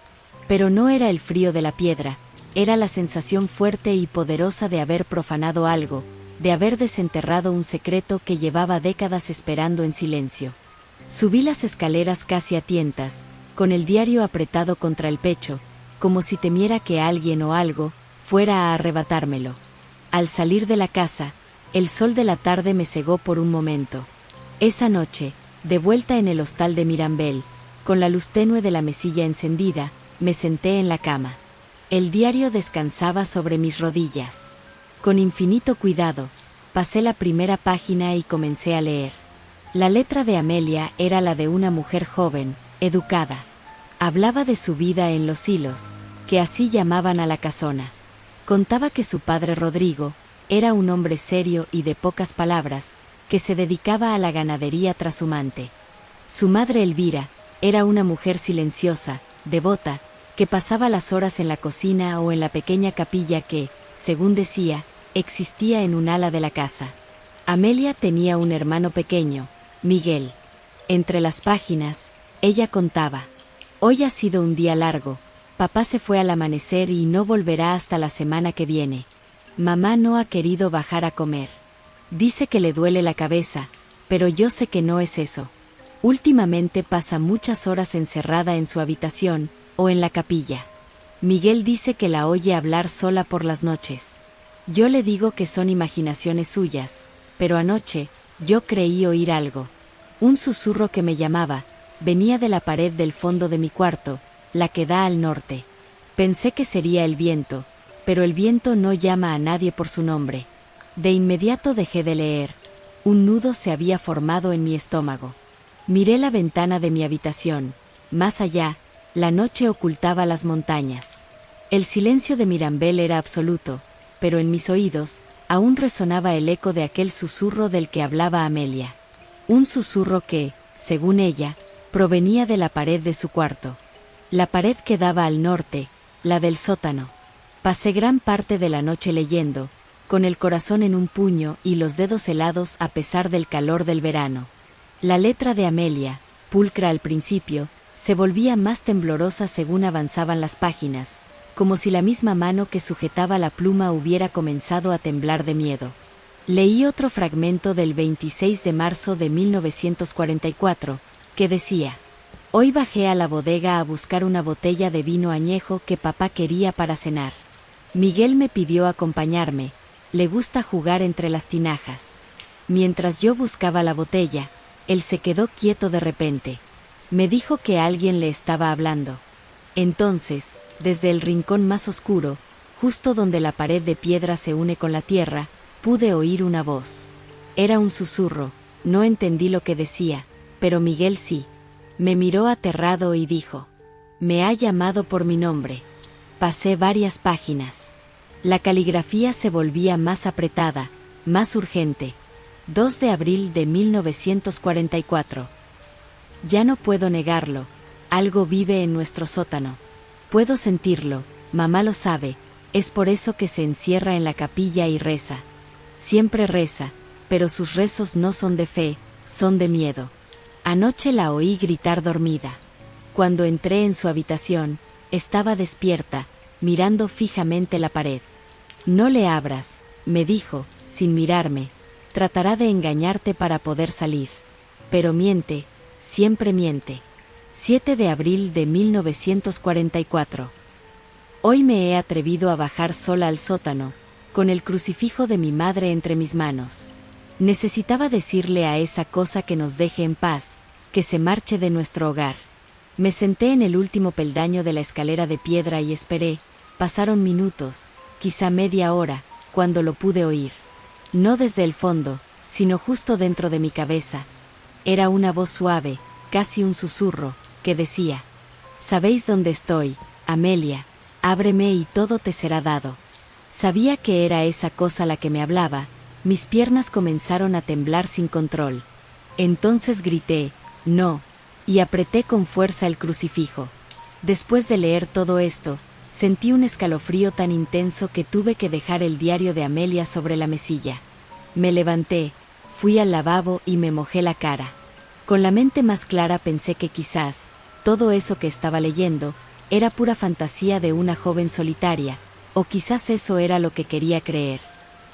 C: Pero no era el frío de la piedra, era la sensación fuerte y poderosa de haber profanado algo, de haber desenterrado un secreto que llevaba décadas esperando en silencio. Subí las escaleras casi a tientas, con el diario apretado contra el pecho, como si temiera que alguien o algo fuera a arrebatármelo. Al salir de la casa, el sol de la tarde me cegó por un momento. Esa noche, de vuelta en el hostal de Mirambel, con la luz tenue de la mesilla encendida, me senté en la cama. El diario descansaba sobre mis rodillas. Con infinito cuidado, pasé la primera página y comencé a leer. La letra de Amelia era la de una mujer joven, educada. Hablaba de su vida en Los Hilos, que así llamaban a la casona. Contaba que su padre Rodrigo era un hombre serio y de pocas palabras, que se dedicaba a la ganadería trashumante. Su madre Elvira era una mujer silenciosa, devota, que pasaba las horas en la cocina o en la pequeña capilla que, según decía, existía en un ala de la casa. Amelia tenía un hermano pequeño, Miguel. Entre las páginas, ella contaba: «Hoy ha sido un día largo, papá se fue al amanecer y no volverá hasta la semana que viene. Mamá no ha querido bajar a comer. Dice que le duele la cabeza, pero yo sé que no es eso. Últimamente pasa muchas horas encerrada en su habitación o en la capilla. Miguel dice que la oye hablar sola por las noches. Yo le digo que son imaginaciones suyas, pero anoche yo creí oír algo. Un susurro que me llamaba, venía de la pared del fondo de mi cuarto, la que da al norte. Pensé que sería el viento, pero el viento no llama a nadie por su nombre. De inmediato dejé de leer. Un nudo se había formado en mi estómago. Miré la ventana de mi habitación. Más allá, la noche ocultaba las montañas. El silencio de Mirambel era absoluto, pero en mis oídos aún resonaba el eco de aquel susurro del que hablaba Amelia. Un susurro que, según ella, provenía de la pared de su cuarto. La pared que daba al norte, la del sótano. Pasé gran parte de la noche leyendo, con el corazón en un puño y los dedos helados a pesar del calor del verano. La letra de Amelia, pulcra al principio, se volvía más temblorosa según avanzaban las páginas, como si la misma mano que sujetaba la pluma hubiera comenzado a temblar de miedo. Leí otro fragmento del 26 de marzo de 1944, que decía: «Hoy bajé a la bodega a buscar una botella de vino añejo que papá quería para cenar. Miguel me pidió acompañarme, le gusta jugar entre las tinajas. Mientras yo buscaba la botella, él se quedó quieto de repente. Me dijo que alguien le estaba hablando. Entonces, desde el rincón más oscuro, justo donde la pared de piedra se une con la tierra, pude oír una voz. Era un susurro, no entendí lo que decía, pero Miguel sí. Me miró aterrado y dijo: «Me ha llamado por mi nombre». Pasé varias páginas. La caligrafía se volvía más apretada, más urgente. 2 de abril de 1944. Ya no puedo negarlo, algo vive en nuestro sótano. Puedo sentirlo, mamá lo sabe, es por eso que se encierra en la capilla y reza. Siempre reza, pero sus rezos no son de fe, son de miedo. Anoche la oí gritar dormida. Cuando entré en su habitación, estaba despierta, mirando fijamente la pared. «No le abras», me dijo, sin mirarme, «tratará de engañarte para poder salir. Pero miente, siempre miente». 7 de abril de 1944. Hoy me he atrevido a bajar sola al sótano, con el crucifijo de mi madre entre mis manos. Necesitaba decirle a esa cosa que nos deje en paz, que se marche de nuestro hogar. Me senté en el último peldaño de la escalera de piedra y esperé. Pasaron minutos, quizá media hora, cuando lo pude oír. No desde el fondo, sino justo dentro de mi cabeza. Era una voz suave, casi un susurro, que decía: «¿Sabéis dónde estoy, Amelia? Ábreme y todo te será dado». Sabía que era esa cosa la que me hablaba. Mis piernas comenzaron a temblar sin control. Entonces grité: «No», y apreté con fuerza el crucifijo. Después de leer todo esto, sentí un escalofrío tan intenso que tuve que dejar el diario de Amelia sobre la mesilla. Me levanté, fui al lavabo y me mojé la cara. Con la mente más clara pensé que quizás todo eso que estaba leyendo era pura fantasía de una joven solitaria, o quizás eso era lo que quería creer.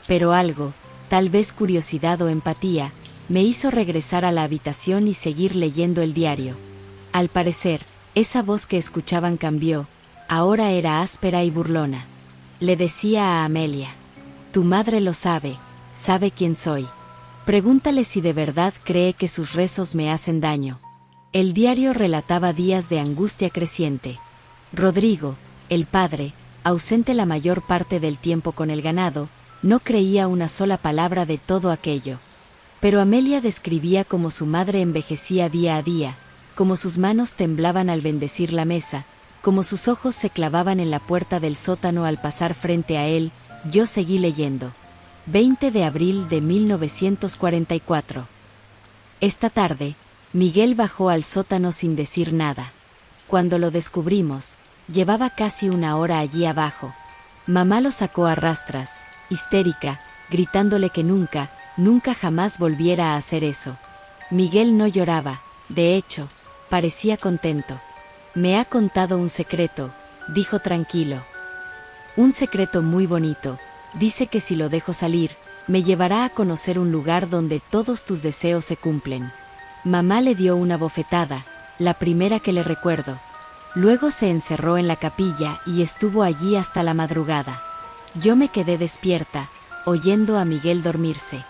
C: Pero algo, tal vez curiosidad o empatía, me hizo regresar a la habitación y seguir leyendo el diario. Al parecer, esa voz que escuchaban cambió, ahora era áspera y burlona. Le decía a Amelia: Tu madre lo sabe, sabe quién soy. Pregúntale si de verdad cree que sus rezos me hacen daño. El diario relataba días de angustia creciente. Rodrigo, el padre, ausente la mayor parte del tiempo con el ganado, no creía una sola palabra de todo aquello. Pero Amelia describía cómo su madre envejecía día a día, cómo sus manos temblaban al bendecir la mesa, cómo sus ojos se clavaban en la puerta del sótano al pasar frente a él. Yo seguí leyendo. 20 de abril de 1944. Esta tarde, Miguel bajó al sótano sin decir nada. Cuando lo descubrimos, llevaba casi una hora allí abajo. Mamá lo sacó a rastras, histérica, gritándole que nunca, nunca jamás volviera a hacer eso. Miguel no lloraba, de hecho, parecía contento. Me ha contado un secreto, dijo tranquilo. Un secreto muy bonito. Dice que si lo dejo salir, me llevará a conocer un lugar donde todos tus deseos se cumplen. Mamá le dio una bofetada, la primera que le recuerdo. Luego se encerró en la capilla y estuvo allí hasta la madrugada. Yo me quedé despierta, oyendo a Miguel dormirse.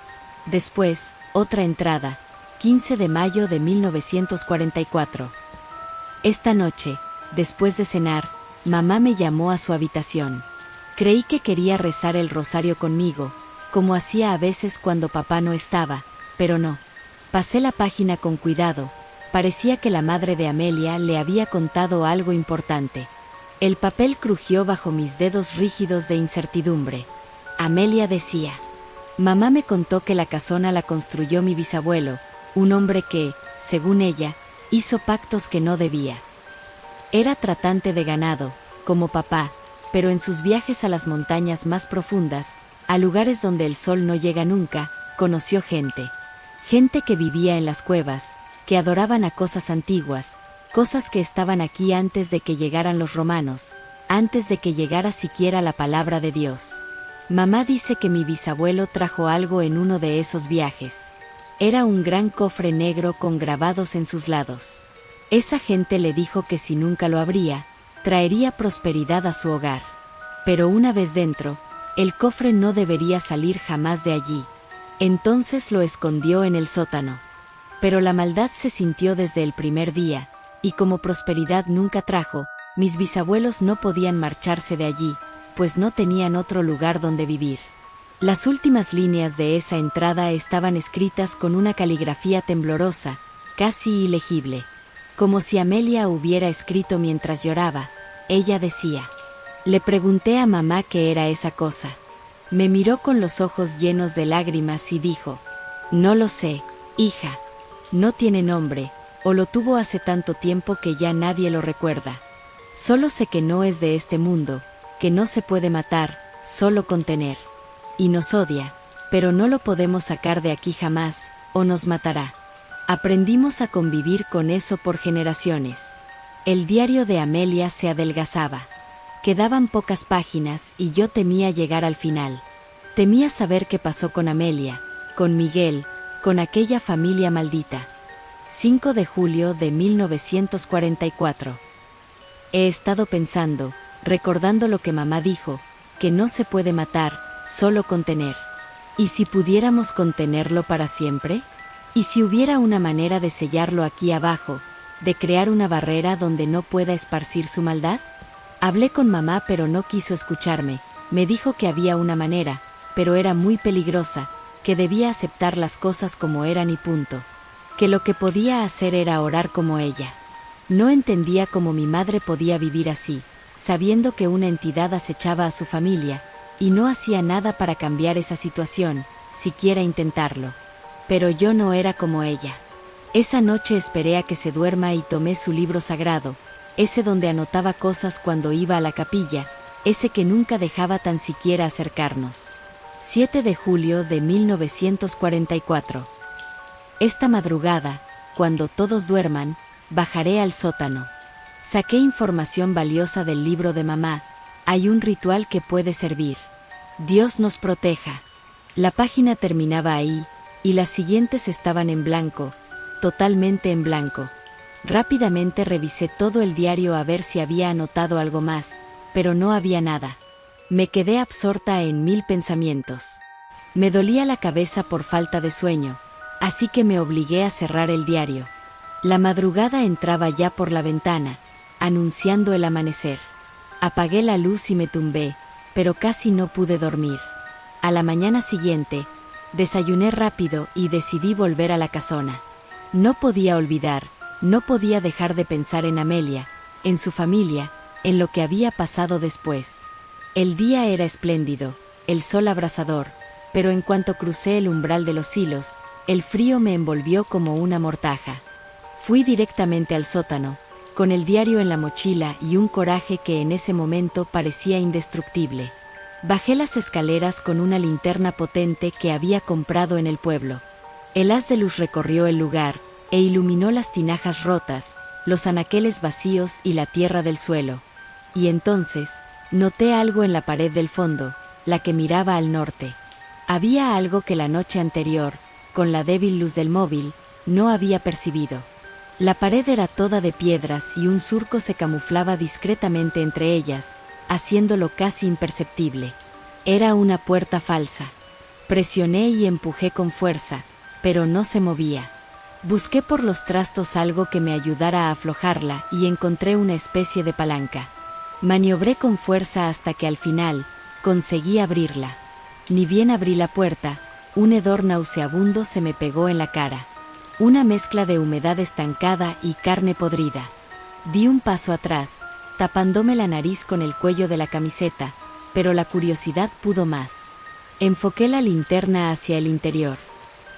C: Después, otra entrada, 15 de mayo de 1944. Esta noche, después de cenar, mamá me llamó a su habitación. Creí que quería rezar el rosario conmigo, como hacía a veces cuando papá no estaba, pero no. Pasé la página con cuidado. Parecía que la madre de Amelia le había contado algo importante. El papel crujió bajo mis dedos rígidos de incertidumbre. Amelia decía: mamá me contó que la casona la construyó mi bisabuelo, un hombre que, según ella, hizo pactos que no debía. Era tratante de ganado, como papá, pero en sus viajes a las montañas más profundas, a lugares donde el sol no llega nunca, conoció gente. Gente que vivía en las cuevas, que adoraban a cosas antiguas, cosas que estaban aquí antes de que llegaran los romanos, antes de que llegara siquiera la palabra de Dios. Mamá dice que mi bisabuelo trajo algo en uno de esos viajes. Era un gran cofre negro con grabados en sus lados. Esa gente le dijo que si nunca lo abría, traería prosperidad a su hogar. Pero una vez dentro, el cofre no debería salir jamás de allí. Entonces lo escondió en el sótano. Pero la maldad se sintió desde el primer día, y como prosperidad nunca trajo, mis bisabuelos no podían marcharse de allí, pues no tenían otro lugar donde vivir. Las últimas líneas de esa entrada estaban escritas con una caligrafía temblorosa, casi ilegible. Como si Amelia hubiera escrito mientras lloraba. Ella decía: le pregunté a mamá qué era esa cosa. Me miró con los ojos llenos de lágrimas y dijo: no lo sé, hija. No tiene nombre, o lo tuvo hace tanto tiempo que ya nadie lo recuerda. Solo sé que no es de este mundo, que no se puede matar, solo contener. Y nos odia, pero no lo podemos sacar de aquí jamás, o nos matará. Aprendimos a convivir con eso por generaciones. El diario de Amelia se adelgazaba. Quedaban pocas páginas y yo temía llegar al final. Temía saber qué pasó con Amelia, con Miguel, con aquella familia maldita. 5 de julio de 1944. He estado pensando, recordando lo que mamá dijo, que no se puede matar, solo contener. ¿Y si pudiéramos contenerlo para siempre? ¿Y si hubiera una manera de sellarlo aquí abajo, de crear una barrera donde no pueda esparcir su maldad? Hablé con mamá pero no quiso escucharme. Me dijo que había una manera, pero era muy peligrosa, que debía aceptar las cosas como eran y punto. Que lo que podía hacer era orar como ella. No entendía cómo mi madre podía vivir así, sabiendo que una entidad acechaba a su familia, y no hacía nada para cambiar esa situación, siquiera intentarlo. Pero yo no era como ella. Esa noche esperé a que se duerma y tomé su libro sagrado, ese donde anotaba cosas cuando iba a la capilla, ese que nunca dejaba tan siquiera acercarnos. 7 de julio de 1944. Esta madrugada, cuando todos duerman, bajaré al sótano. Saqué información valiosa del libro de mamá. Hay un ritual que puede servir. Dios nos proteja. La página terminaba ahí, y las siguientes estaban en blanco, totalmente en blanco. Rápidamente revisé todo el diario a ver si había anotado algo más, pero no había nada. Me quedé absorta en 1000 pensamientos. Me dolía la cabeza por falta de sueño, así que me obligué a cerrar el diario. La madrugada entraba ya por la ventana, anunciando el amanecer. Apagué la luz y me tumbé, pero casi no pude dormir. A la mañana siguiente, desayuné rápido y decidí volver a la casona. No podía olvidar, no podía dejar de pensar en Amelia, en su familia, en lo que había pasado después. El día era espléndido, el sol abrasador, pero en cuanto crucé el umbral de los silos, el frío me envolvió como una mortaja. Fui directamente al sótano, con el diario en la mochila y un coraje que en ese momento parecía indestructible. Bajé las escaleras con una linterna potente que había comprado en el pueblo. El haz de luz recorrió el lugar e iluminó las tinajas rotas, los anaqueles vacíos y la tierra del suelo. Y entonces, noté algo en la pared del fondo, la que miraba al norte. Había algo que la noche anterior, con la débil luz del móvil, no había percibido. La pared era toda de piedras y un surco se camuflaba discretamente entre ellas, haciéndolo casi imperceptible. Era una puerta falsa. Presioné y empujé con fuerza, pero no se movía. Busqué por los trastos algo que me ayudara a aflojarla y encontré una especie de palanca. Maniobré con fuerza hasta que al final, conseguí abrirla. Ni bien abrí la puerta, un hedor nauseabundo se me pegó en la cara. Una mezcla de humedad estancada y carne podrida. Di un paso atrás, tapándome la nariz con el cuello de la camiseta, pero la curiosidad pudo más. Enfoqué la linterna hacia el interior.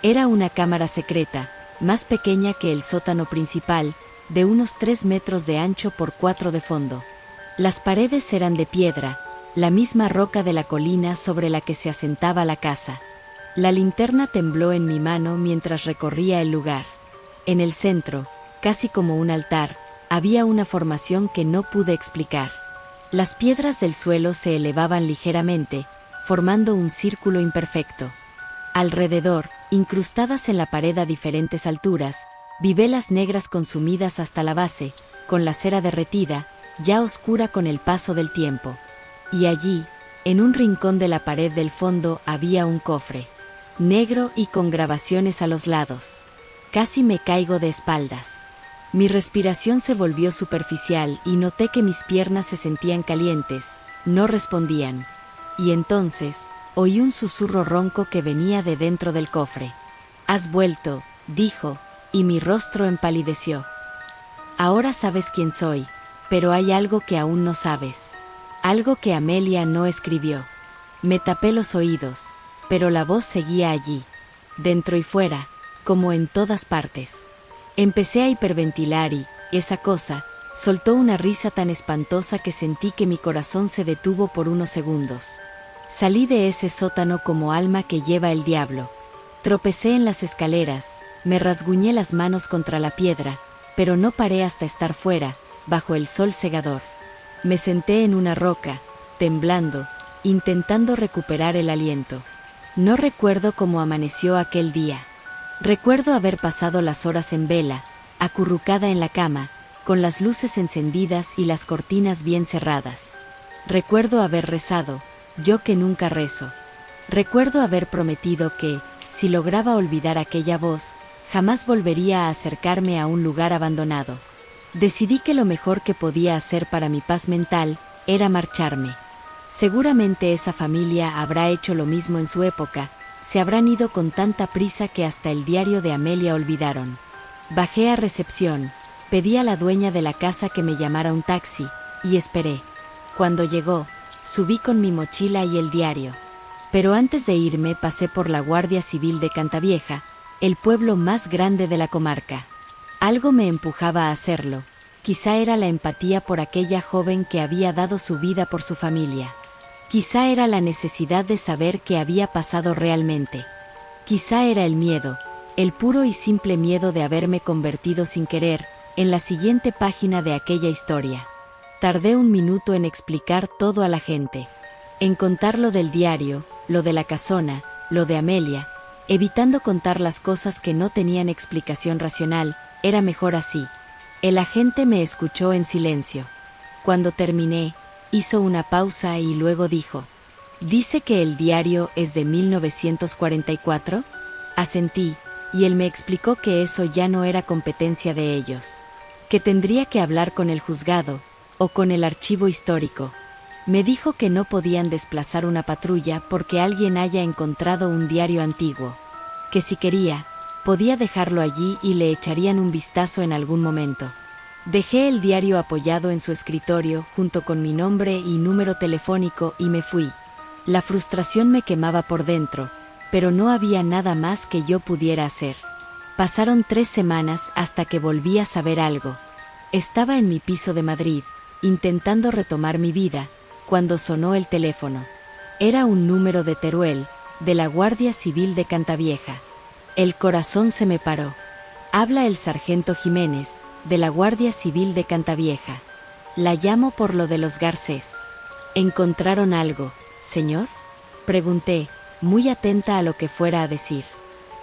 C: Era una cámara secreta, más pequeña que el sótano principal, de unos 3 metros de ancho por 4 de fondo. Las paredes eran de piedra, la misma roca de la colina sobre la que se asentaba la casa. La linterna tembló en mi mano mientras recorría el lugar. En el centro, casi como un altar, había una formación que no pude explicar. Las piedras del suelo se elevaban ligeramente, formando un círculo imperfecto. Alrededor, incrustadas en la pared a diferentes alturas, vi velas negras consumidas hasta la base, con la cera derretida, ya oscura con el paso del tiempo. Y allí, en un rincón de la pared del fondo había un cofre, negro y con grabaciones a los lados. Casi me caigo de espaldas. Mi respiración se volvió superficial y noté que mis piernas se sentían calientes, no respondían. Y entonces, oí un susurro ronco que venía de dentro del cofre. «Has vuelto», dijo, y mi rostro empalideció. «Ahora sabes quién soy, pero hay algo que aún no sabes. Algo que Amelia no escribió». Me tapé los oídos, pero la voz seguía allí, dentro y fuera, como en todas partes. Empecé a hiperventilar y, esa cosa, soltó una risa tan espantosa que sentí que mi corazón se detuvo por unos segundos. Salí de ese sótano como alma que lleva el diablo. Tropecé en las escaleras, me rasguñé las manos contra la piedra, pero no paré hasta estar fuera, bajo el sol cegador. Me senté en una roca, temblando, intentando recuperar el aliento. No recuerdo cómo amaneció aquel día. Recuerdo haber pasado las horas en vela, acurrucada en la cama, con las luces encendidas y las cortinas bien cerradas. Recuerdo haber rezado, yo que nunca rezo. Recuerdo haber prometido que, si lograba olvidar aquella voz, jamás volvería a acercarme a un lugar abandonado. Decidí que lo mejor que podía hacer para mi paz mental era marcharme. Seguramente esa familia habrá hecho lo mismo en su época, se habrán ido con tanta prisa que hasta el diario de Amelia olvidaron. Bajé a recepción, pedí a la dueña de la casa que me llamara un taxi, y esperé. Cuando llegó, subí con mi mochila y el diario. Pero antes de irme pasé por la Guardia Civil de Cantavieja, el pueblo más grande de la comarca. Algo me empujaba a hacerlo, quizá era la empatía por aquella joven que había dado su vida por su familia. Quizá era la necesidad de saber qué había pasado realmente. Quizá era el miedo, el puro y simple miedo de haberme convertido sin querer, en la siguiente página de aquella historia. Tardé un minuto en explicar todo a la gente. En contar lo del diario, lo de la casona, lo de Amelia, evitando contar las cosas que no tenían explicación racional, era mejor así. El agente me escuchó en silencio. Cuando terminé, Hizo una pausa y luego dijo: ¿Dice que el diario es de 1944? Asentí, y él me explicó que eso ya no era competencia de ellos, que tendría que hablar con el juzgado, o con el archivo histórico. Me dijo que no podían desplazar una patrulla porque alguien haya encontrado un diario antiguo, que si quería, podía dejarlo allí y le echarían un vistazo en algún momento. Dejé el diario apoyado en su escritorio junto con mi nombre y número telefónico y me fui. La frustración me quemaba por dentro, pero no había nada más que yo pudiera hacer. Pasaron 3 semanas hasta que volví a saber algo. Estaba en mi piso de Madrid, intentando retomar mi vida, cuando sonó el teléfono. Era un número de Teruel, de la Guardia Civil de Cantavieja. El corazón se me paró. Habla el sargento Jiménez, de la Guardia Civil de Cantavieja. La llamo por lo de los Garcés. ¿Encontraron algo, señor?, pregunté, muy atenta a lo que fuera a decir.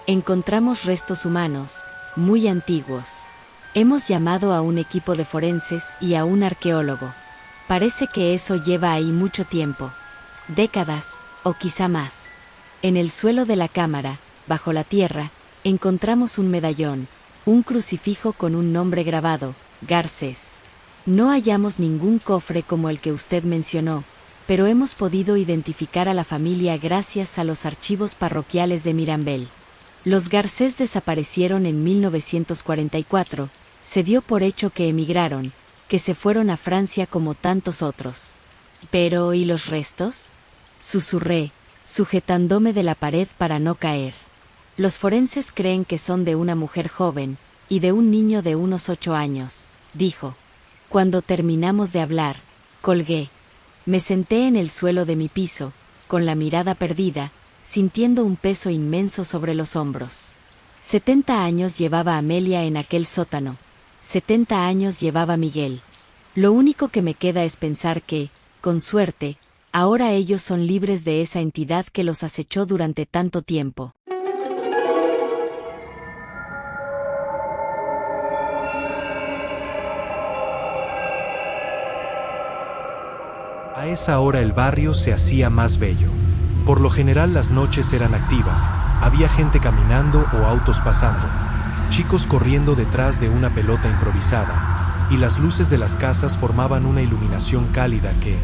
C: Encontramos restos humanos, muy antiguos. Hemos llamado a un equipo de forenses y a un arqueólogo. Parece que eso lleva ahí mucho tiempo. Décadas, o quizá más. En el suelo de la cámara, bajo la tierra, encontramos un medallón, un crucifijo con un nombre grabado, Garcés. No hallamos ningún cofre como el que usted mencionó, pero hemos podido identificar a la familia gracias a los archivos parroquiales de Mirambel. Los Garcés desaparecieron en 1944, se dio por hecho que emigraron, que se fueron a Francia como tantos otros. Pero, ¿y los restos?, susurré, sujetándome de la pared para no caer. Los forenses creen que son de una mujer joven, y de un niño de unos 8 años, dijo. Cuando terminamos de hablar, colgué. Me senté en el suelo de mi piso, con la mirada perdida, sintiendo un peso inmenso sobre los hombros. 70 años llevaba Amelia en aquel sótano. 70 años llevaba Miguel. Lo único que me queda es pensar que, con suerte, ahora ellos son libres de esa entidad que los acechó durante tanto tiempo.
B: A esa hora el barrio se hacía más bello. Por lo general las noches eran activas, había gente caminando o autos pasando, chicos corriendo detrás de una pelota improvisada, y las luces de las casas formaban una iluminación cálida que,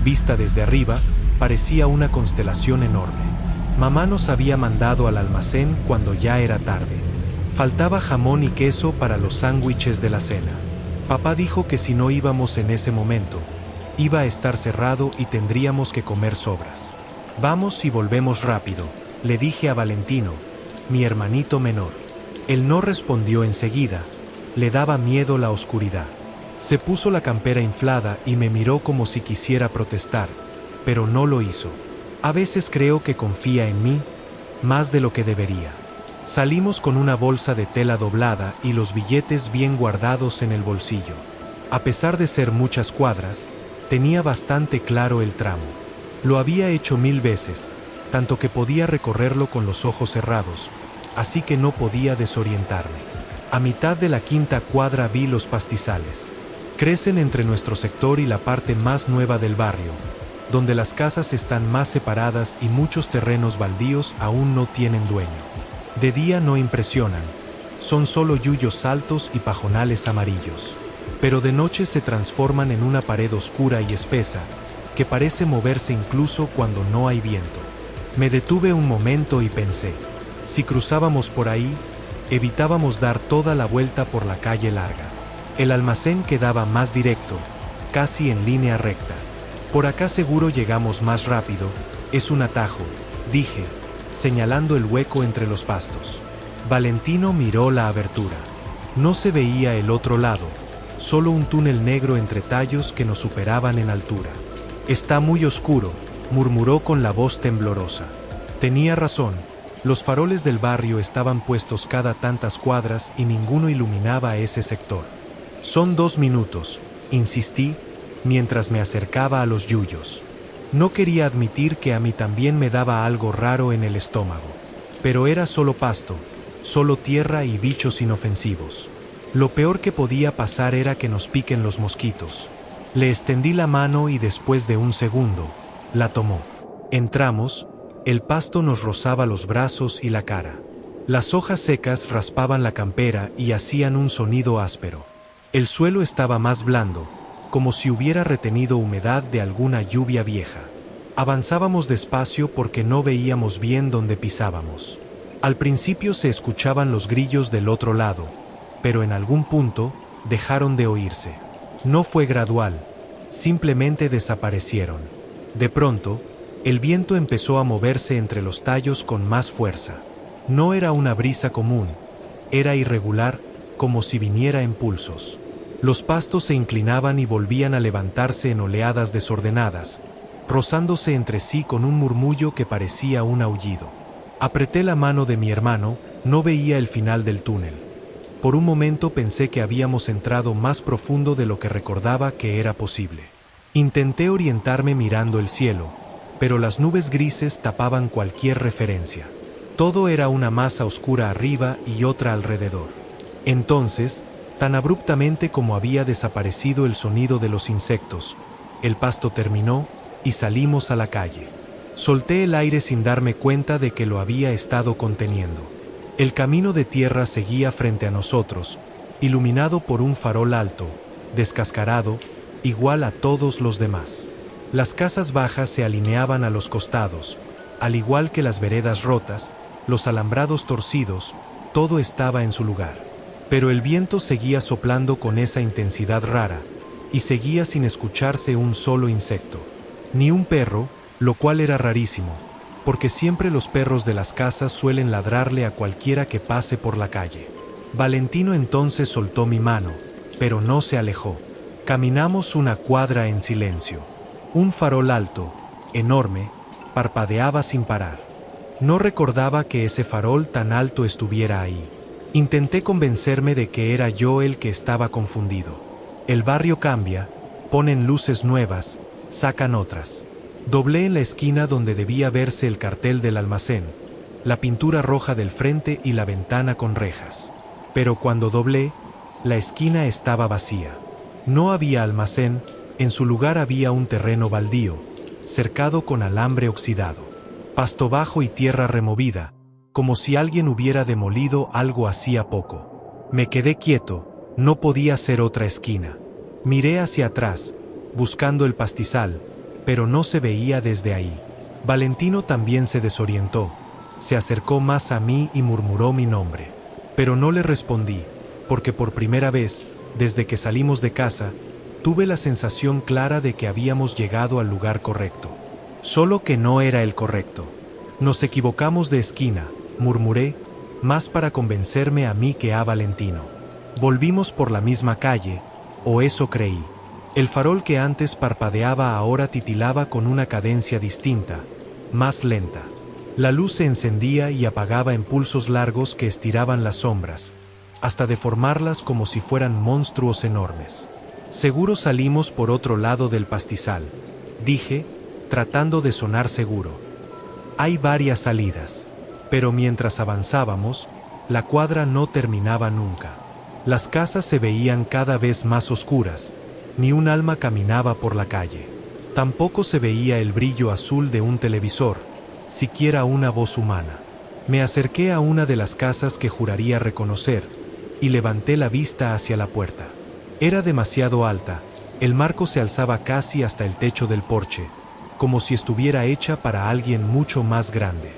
B: vista desde arriba, parecía una constelación enorme. Mamá nos había mandado al almacén cuando ya era tarde. Faltaba jamón y queso para los sándwiches de la cena. Papá dijo que si no íbamos en ese momento, iba a estar cerrado y tendríamos que comer sobras. Vamos y volvemos rápido, le dije a Valentino, mi hermanito menor. Él no respondió enseguida, le daba miedo la oscuridad. Se puso la campera inflada y me miró como si quisiera protestar, pero no lo hizo. A veces creo que confía en mí, más de lo que debería. Salimos con una bolsa de tela doblada y los billetes bien guardados en el bolsillo. A pesar de ser muchas cuadras, tenía bastante claro el tramo. Lo había hecho 1000 veces, tanto que podía recorrerlo con los ojos cerrados, así que no podía desorientarme. A mitad de la 5ª cuadra vi los pastizales. Crecen entre nuestro sector y la parte más nueva del barrio, donde las casas están más separadas y muchos terrenos baldíos aún no tienen dueño. De día no impresionan, son solo yuyos altos y pajonales amarillos. Pero de noche se transforman en una pared oscura y espesa, que parece moverse incluso cuando no hay viento. Me detuve un momento y pensé, si cruzábamos por ahí, evitábamos dar toda la vuelta por la calle larga. El almacén quedaba más directo, casi en línea recta. Por acá seguro llegamos más rápido, es un atajo, dije, señalando el hueco entre los pastos. Valentino miró la abertura. No se veía el otro lado, solo un túnel negro entre tallos que nos superaban en altura. Está muy oscuro, murmuró con la voz temblorosa. Tenía razón, los faroles del barrio estaban puestos cada tantas cuadras y ninguno iluminaba ese sector. Son 2 minutos, insistí, mientras me acercaba a los yuyos. No quería admitir que a mí también me daba algo raro en el estómago. Pero era solo pasto, solo tierra y bichos inofensivos. Lo peor que podía pasar era que nos piquen los mosquitos. Le extendí la mano y después de un segundo, la tomó. Entramos, el pasto nos rozaba los brazos y la cara. Las hojas secas raspaban la campera y hacían un sonido áspero. El suelo estaba más blando, como si hubiera retenido humedad de alguna lluvia vieja. Avanzábamos despacio porque no veíamos bien dónde pisábamos. Al principio se escuchaban los grillos del otro lado, pero en algún punto dejaron de oírse. No fue gradual, simplemente desaparecieron. De pronto, el viento empezó a moverse entre los tallos con más fuerza. No era una brisa común, era irregular, como si viniera en pulsos. Los pastos se inclinaban y volvían a levantarse en oleadas desordenadas, rozándose entre sí con un murmullo que parecía un aullido. Apreté la mano de mi hermano, no veía el final del túnel. Por un momento pensé que habíamos entrado más profundo de lo que recordaba que era posible. Intenté orientarme mirando el cielo, pero las nubes grises tapaban cualquier referencia. Todo era una masa oscura arriba y otra alrededor. Entonces, tan abruptamente como había desaparecido el sonido de los insectos, el pasto terminó y salimos a la calle. Solté el aire sin darme cuenta de que lo había estado conteniendo. El camino de tierra seguía frente a nosotros, iluminado por un farol alto, descascarado, igual a todos los demás. Las casas bajas se alineaban a los costados, al igual que las veredas rotas, los alambrados torcidos, todo estaba en su lugar. Pero el viento seguía soplando con esa intensidad rara, y seguía sin escucharse un solo insecto. Ni un perro, lo cual era rarísimo, porque siempre los perros de las casas suelen ladrarle a cualquiera que pase por la calle. Valentino entonces soltó mi mano, pero no se alejó. Caminamos una cuadra en silencio. Un farol alto, enorme, parpadeaba sin parar. No recordaba que ese farol tan alto estuviera ahí. Intenté convencerme de que era yo el que estaba confundido. El barrio cambia, ponen luces nuevas, sacan otras. Doblé en la esquina donde debía verse el cartel del almacén, la pintura roja del frente y la ventana con rejas. Pero cuando doblé, la esquina estaba vacía. No había almacén, en su lugar había un terreno baldío, cercado con alambre oxidado, pasto bajo y tierra removida, como si alguien hubiera demolido algo hacía poco. Me quedé quieto, no podía ser otra esquina. Miré hacia atrás, buscando el pastizal, pero no se veía desde ahí. Valentino también se desorientó, se acercó más a mí y murmuró mi nombre. Pero no le respondí, porque por primera vez, desde que salimos de casa, tuve la sensación clara de que habíamos llegado al lugar correcto. Solo que no era el correcto. Nos equivocamos de esquina, murmuré, más para convencerme a mí que a Valentino. Volvimos por la misma calle, o eso creí. El farol que antes parpadeaba ahora titilaba con una cadencia distinta, más lenta. La luz se encendía y apagaba en pulsos largos que estiraban las sombras, hasta deformarlas como si fueran monstruos enormes. Seguro salimos por otro lado del pastizal, dije, tratando de sonar seguro. Hay varias salidas, pero mientras avanzábamos, la cuadra no terminaba nunca. Las casas se veían cada vez más oscuras, ni un alma caminaba por la calle. Tampoco se veía el brillo azul de un televisor, siquiera una voz humana. Me acerqué a una de las casas que juraría reconocer, y levanté la vista hacia la puerta. Era demasiado alta, el marco se alzaba casi hasta el techo del porche, como si estuviera hecha para alguien mucho más grande.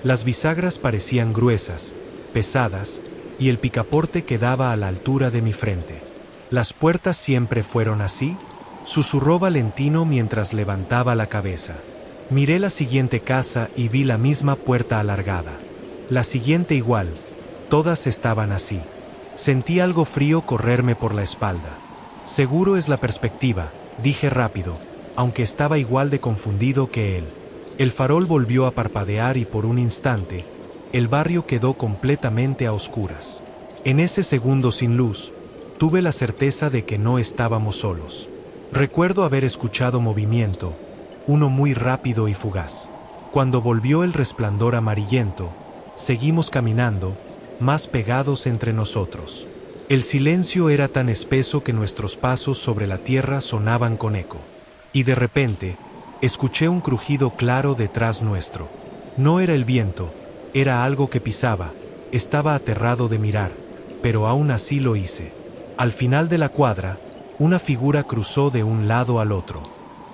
B: Las bisagras parecían gruesas, pesadas, y el picaporte quedaba a la altura de mi frente. ¿Las puertas siempre fueron así?, susurró Valentino mientras levantaba la cabeza. Miré la siguiente casa y vi la misma puerta alargada. La siguiente igual, todas estaban así. Sentí algo frío correrme por la espalda. Seguro es la perspectiva, dije rápido, aunque estaba igual de confundido que él. El farol volvió a parpadear y por un instante, el barrio quedó completamente a oscuras. En ese segundo sin luz, tuve la certeza de que no estábamos solos. Recuerdo haber escuchado movimiento, uno muy rápido y fugaz. Cuando volvió el resplandor amarillento, seguimos caminando, más pegados entre nosotros. El silencio era tan espeso que nuestros pasos sobre la tierra sonaban con eco. Y de repente, escuché un crujido claro detrás nuestro. No era el viento, era algo que pisaba. Estaba aterrado de mirar, pero aún así lo hice. Al final de la cuadra, una figura cruzó de un lado al otro.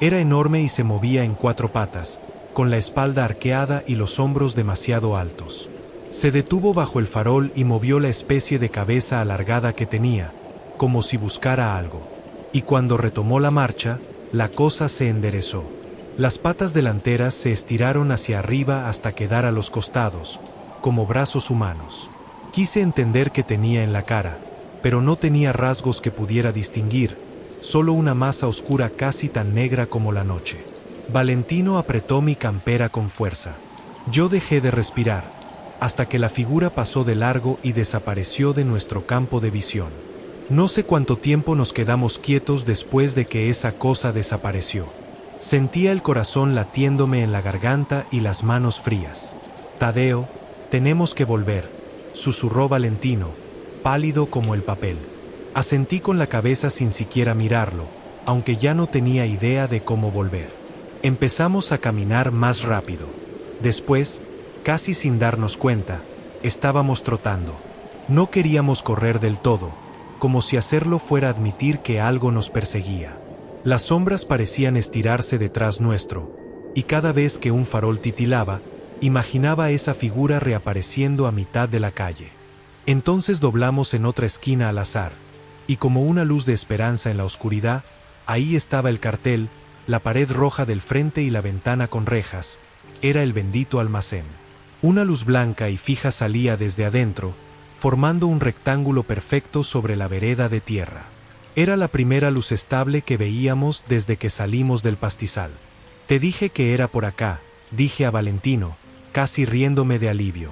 B: Era enorme y se movía en 4 patas, con la espalda arqueada y los hombros demasiado altos. Se detuvo bajo el farol y movió la especie de cabeza alargada que tenía, como si buscara algo. Y cuando retomó la marcha, la cosa se enderezó. Las patas delanteras se estiraron hacia arriba hasta quedar a los costados, como brazos humanos. Quise entender qué tenía en la cara, pero no tenía rasgos que pudiera distinguir, solo una masa oscura casi tan negra como la noche. Valentino apretó mi campera con fuerza. Yo dejé de respirar, hasta que la figura pasó de largo y desapareció de nuestro campo de visión. No sé cuánto tiempo nos quedamos quietos después de que esa cosa desapareció. Sentía el corazón latiéndome en la garganta y las manos frías. «Tadeo, tenemos que volver», susurró Valentino, pálido como el papel. Asentí con la cabeza sin siquiera mirarlo, aunque ya no tenía idea de cómo volver. Empezamos a caminar más rápido. Después, casi sin darnos cuenta, estábamos trotando. No queríamos correr del todo, como si hacerlo fuera admitir que algo nos perseguía. Las sombras parecían estirarse detrás nuestro, y cada vez que un farol titilaba, imaginaba esa figura reapareciendo a mitad de la calle. Entonces doblamos en otra esquina al azar, y como una luz de esperanza en la oscuridad, ahí estaba el cartel, la pared roja del frente y la ventana con rejas. Era el bendito almacén. Una luz blanca y fija salía desde adentro, formando un rectángulo perfecto sobre la vereda de tierra. Era la primera luz estable que veíamos desde que salimos del pastizal. «Te dije que era por acá», dije a Valentino, casi riéndome de alivio.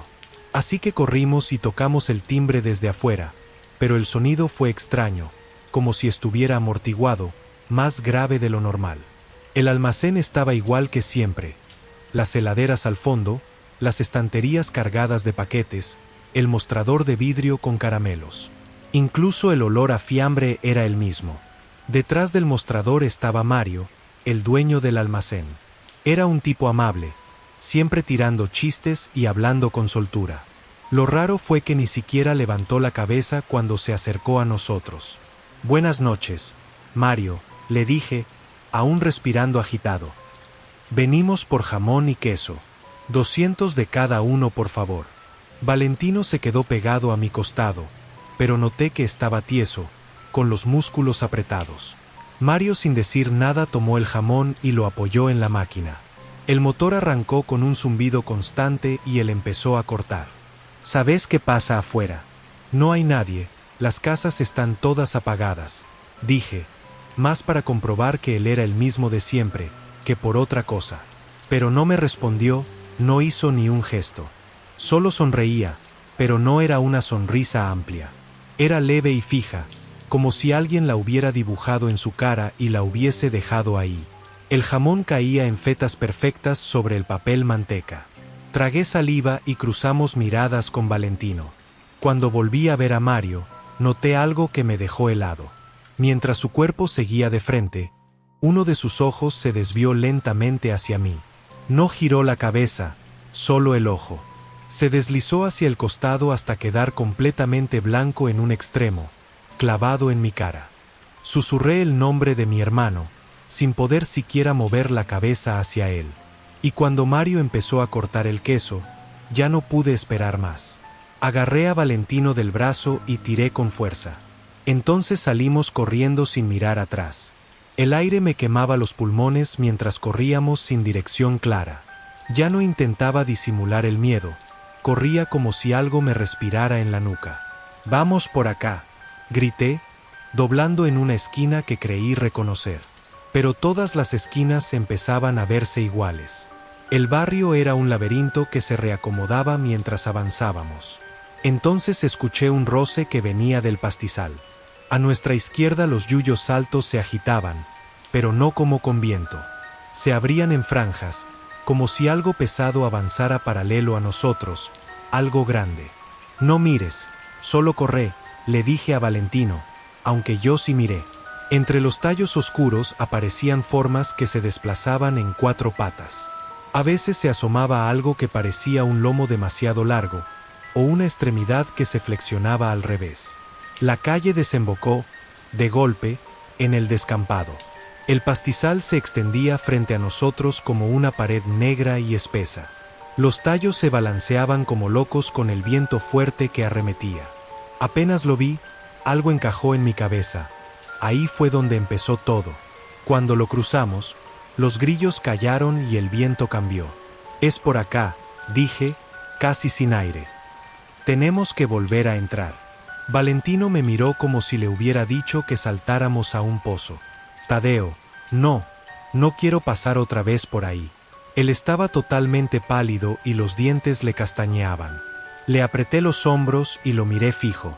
B: Así que corrimos y tocamos el timbre desde afuera, pero el sonido fue extraño, como si estuviera amortiguado, más grave de lo normal. El almacén estaba igual que siempre. Las heladeras al fondo, las estanterías cargadas de paquetes, el mostrador de vidrio con caramelos. Incluso el olor a fiambre era el mismo. Detrás del mostrador estaba Mario, el dueño del almacén. Era un tipo amable, siempre tirando chistes y hablando con soltura. Lo raro fue que ni siquiera levantó la cabeza cuando se acercó a nosotros. «Buenas noches, Mario», le dije, aún respirando agitado. «Venimos por jamón y queso. 200 de cada uno, por favor». Valentino se quedó pegado a mi costado, pero noté que estaba tieso, con los músculos apretados. Mario, sin decir nada, tomó el jamón y lo apoyó en la máquina. El motor arrancó con un zumbido constante y él empezó a cortar. «¿Sabes qué pasa afuera? No hay nadie, las casas están todas apagadas», dije, más para comprobar que él era el mismo de siempre, que por otra cosa. Pero no me respondió, no hizo ni un gesto. Solo sonreía, pero no era una sonrisa amplia. Era leve y fija, como si alguien la hubiera dibujado en su cara y la hubiese dejado ahí. El jamón caía en fetas perfectas sobre el papel manteca. Tragué saliva y cruzamos miradas con Valentino. Cuando volví a ver a Mario, noté algo que me dejó helado. Mientras su cuerpo seguía de frente, uno de sus ojos se desvió lentamente hacia mí. No giró la cabeza, solo el ojo. Se deslizó hacia el costado hasta quedar completamente blanco en un extremo, clavado en mi cara. Susurré el nombre de mi hermano, sin poder siquiera mover la cabeza hacia él. Y cuando Mario empezó a cortar el queso, ya no pude esperar más. Agarré a Valentino del brazo y tiré con fuerza. Entonces salimos corriendo sin mirar atrás. El aire me quemaba los pulmones mientras corríamos sin dirección clara. Ya no intentaba disimular el miedo, corría como si algo me respirara en la nuca. «Vamos por acá», grité, doblando en una esquina que creí reconocer. Pero todas las esquinas empezaban a verse iguales. El barrio era un laberinto que se reacomodaba mientras avanzábamos. Entonces escuché un roce que venía del pastizal. A nuestra izquierda los yuyos altos se agitaban, pero no como con viento. Se abrían en franjas, como si algo pesado avanzara paralelo a nosotros, algo grande. «No mires, solo corre», le dije a Valentino, aunque yo sí miré. Entre los tallos oscuros aparecían formas que se desplazaban en 4 patas. A veces se asomaba algo que parecía un lomo demasiado largo, o una extremidad que se flexionaba al revés. La calle desembocó, de golpe, en el descampado. El pastizal se extendía frente a nosotros como una pared negra y espesa. Los tallos se balanceaban como locos con el viento fuerte que arremetía. Apenas lo vi, algo encajó en mi cabeza. Ahí fue donde empezó todo. Cuando lo cruzamos, los grillos callaron y el viento cambió. Es por acá, dije, casi sin aire. Tenemos que volver a entrar. Valentino me miró como si le hubiera dicho que saltáramos a un pozo. Tadeo, no quiero pasar otra vez por ahí. Él estaba totalmente pálido y los dientes le castañeaban. Le apreté los hombros y lo miré fijo.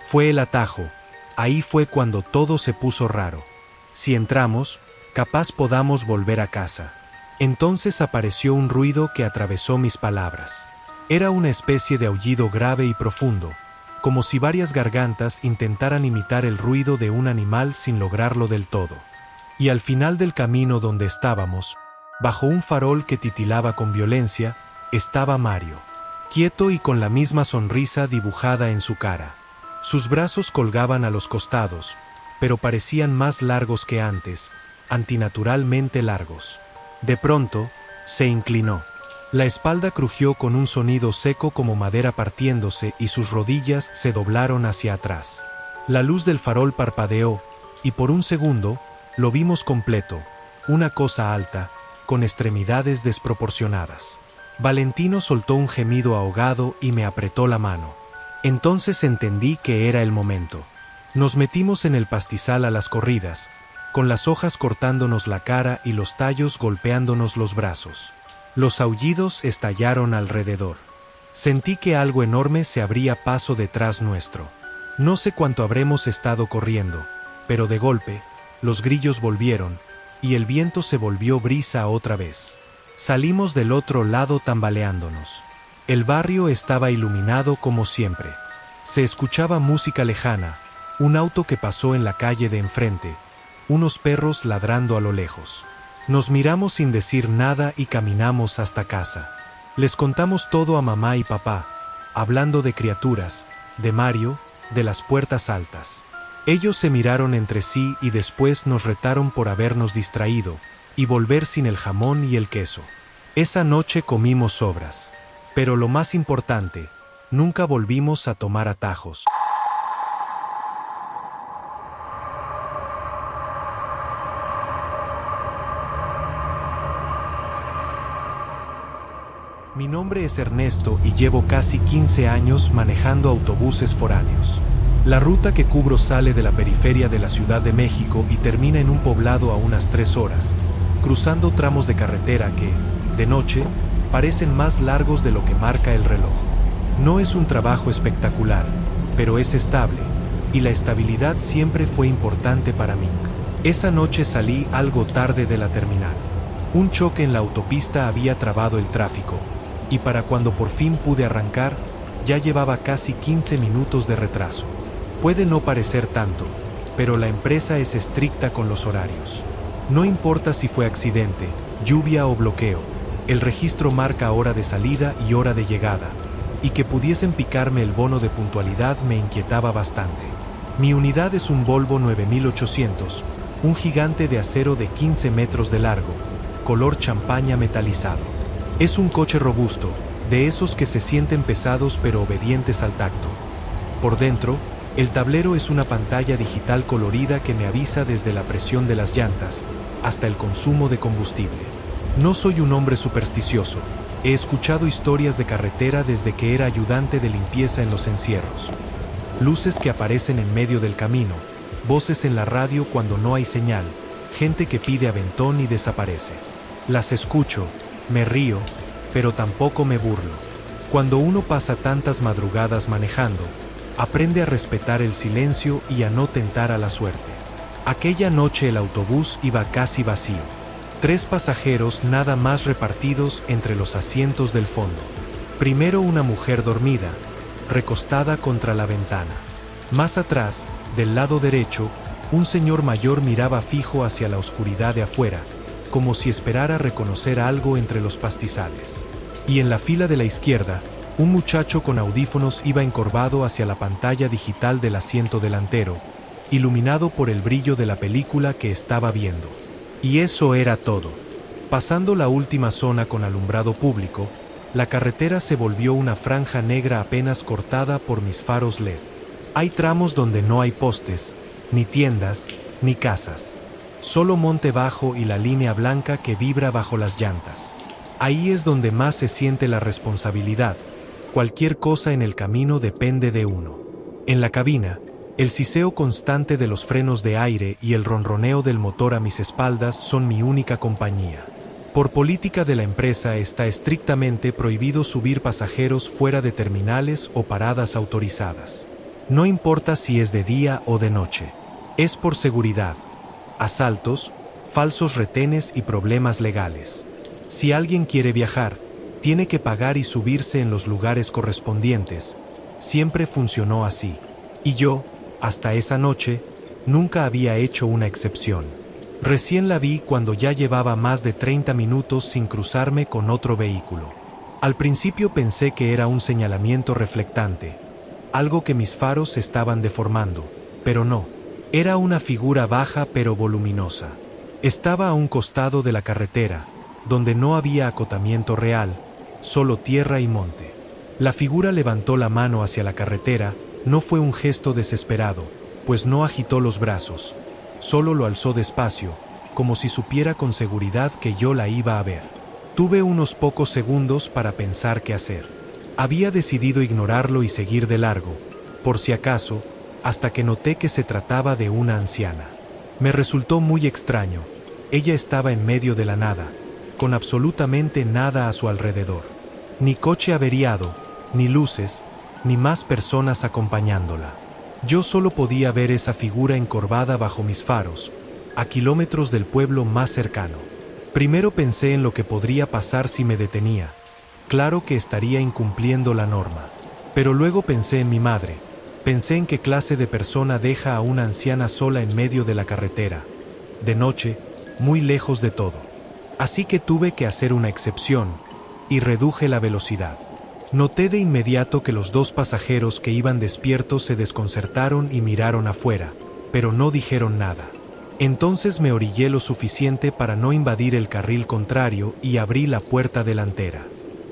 B: Fue el atajo. Ahí fue cuando todo se puso raro. Si entramos, capaz podamos volver a casa. Entonces apareció un ruido que atravesó mis palabras. Era una especie de aullido grave y profundo, como si varias gargantas intentaran imitar el ruido de un animal sin lograrlo del todo. Y al final del camino donde estábamos, bajo un farol que titilaba con violencia, estaba Mario, quieto y con la misma sonrisa dibujada en su cara. Sus brazos colgaban a los costados, pero parecían más largos que antes, antinaturalmente largos. De pronto, se inclinó. La espalda crujió con un sonido seco como madera partiéndose y sus rodillas se doblaron hacia atrás. La luz del farol parpadeó, y por un segundo, lo vimos completo, una cosa alta, con extremidades desproporcionadas. Valentino soltó un gemido ahogado y me apretó la mano. Entonces entendí que era el momento. Nos metimos en el pastizal a las corridas, con las hojas cortándonos la cara y los tallos golpeándonos los brazos. Los aullidos estallaron alrededor. Sentí que algo enorme se abría paso detrás nuestro. No sé cuánto habremos estado corriendo, pero de golpe, los grillos volvieron, y el viento se volvió brisa otra vez. Salimos del otro lado tambaleándonos. El barrio estaba iluminado como siempre. Se escuchaba música lejana, un auto que pasó en la calle de enfrente, unos perros ladrando a lo lejos. Nos miramos sin decir nada y caminamos hasta casa. Les contamos todo a mamá y papá, hablando de criaturas, de Mario, de las puertas altas. Ellos se miraron entre sí y después nos retaron por habernos distraído y volver sin el jamón y el queso. Esa noche comimos sobras. Pero lo más importante, nunca volvimos a tomar atajos. Mi nombre es Ernesto y llevo casi 15 años manejando autobuses foráneos. La ruta que cubro sale de la periferia de la Ciudad de México y termina en un poblado a unas 3 horas, cruzando tramos de carretera que, de noche, parecen más largos de lo que marca el reloj. No es un trabajo espectacular, pero es estable, y la estabilidad siempre fue importante para mí. Esa noche salí algo tarde de la terminal. Un choque en la autopista había trabado el tráfico, y para cuando por fin pude arrancar, ya llevaba casi 15 minutos de retraso. Puede no parecer tanto, pero la empresa es estricta con los horarios. No importa si fue accidente, lluvia o bloqueo, el registro marca hora de salida y hora de llegada, y que pudiesen picarme el bono de puntualidad me inquietaba bastante. Mi unidad es un Volvo 9800, un gigante de acero de 15 metros de largo, color champaña metalizado. Es un coche robusto, de esos que se sienten pesados pero obedientes al tacto. Por dentro, el tablero es una pantalla digital colorida que me avisa desde la presión de las llantas hasta el consumo de combustible. No soy un hombre supersticioso. He escuchado historias de carretera desde que era ayudante de limpieza en los encierros. Luces que aparecen en medio del camino, voces en la radio cuando no hay señal, gente que pide aventón y desaparece. Las escucho, me río, pero tampoco me burlo. Cuando uno pasa tantas madrugadas manejando, aprende a respetar el silencio y a no tentar a la suerte. Aquella noche el autobús iba casi vacío. 3 pasajeros nada más repartidos entre los asientos del fondo. Primero una mujer dormida, recostada contra la ventana. Más atrás, del lado derecho, un señor mayor miraba fijo hacia la oscuridad de afuera, como si esperara reconocer algo entre los pastizales. Y en la fila de la izquierda, un muchacho con audífonos iba encorvado hacia la pantalla digital del asiento delantero, iluminado por el brillo de la película que estaba viendo. Y eso era todo. Pasando la última zona con alumbrado público, la carretera se volvió una franja negra apenas cortada por mis faros LED. Hay tramos donde no hay postes, ni tiendas, ni casas. Solo monte bajo y la línea blanca que vibra bajo las llantas. Ahí es donde más se siente la responsabilidad. Cualquier cosa en el camino depende de uno. En la cabina, el siseo constante de los frenos de aire y el ronroneo del motor a mis espaldas son mi única compañía. Por política de la empresa está estrictamente prohibido subir pasajeros fuera de terminales o paradas autorizadas. No importa si es de día o de noche. Es por seguridad. Asaltos, falsos retenes y problemas legales. Si alguien quiere viajar, tiene que pagar y subirse en los lugares correspondientes. Siempre funcionó así. Y yo, hasta esa noche, nunca había hecho una excepción. Recién la vi cuando ya llevaba más de 30 minutos sin cruzarme con otro vehículo. Al principio pensé que era un señalamiento reflectante, algo que mis faros estaban deformando, pero no. Era una figura baja pero voluminosa. Estaba a un costado de la carretera, donde no había acotamiento real, solo tierra y monte. La figura levantó la mano hacia la carretera. No fue un gesto desesperado, pues no agitó los brazos. Solo lo alzó despacio, como si supiera con seguridad que yo la iba a ver. Tuve unos pocos segundos para pensar qué hacer. Había decidido ignorarlo y seguir de largo, por si acaso, hasta que noté que se trataba de una anciana. Me resultó muy extraño. Ella estaba en medio de la nada, con absolutamente nada a su alrededor. Ni coche averiado, ni luces, ni más personas acompañándola. Yo solo podía ver esa figura encorvada bajo mis faros, a kilómetros del pueblo más cercano. Primero pensé en lo que podría pasar si me detenía. Claro que estaría incumpliendo la norma. Pero luego pensé en mi madre. Pensé en qué clase de persona deja a una anciana sola en medio de la carretera, de noche, muy lejos de todo. Así que tuve que hacer una excepción, y reduje la velocidad. Noté de inmediato que los dos pasajeros que iban despiertos se desconcertaron y miraron afuera, pero no dijeron nada. Entonces me orillé lo suficiente para no invadir el carril contrario y abrí la puerta delantera.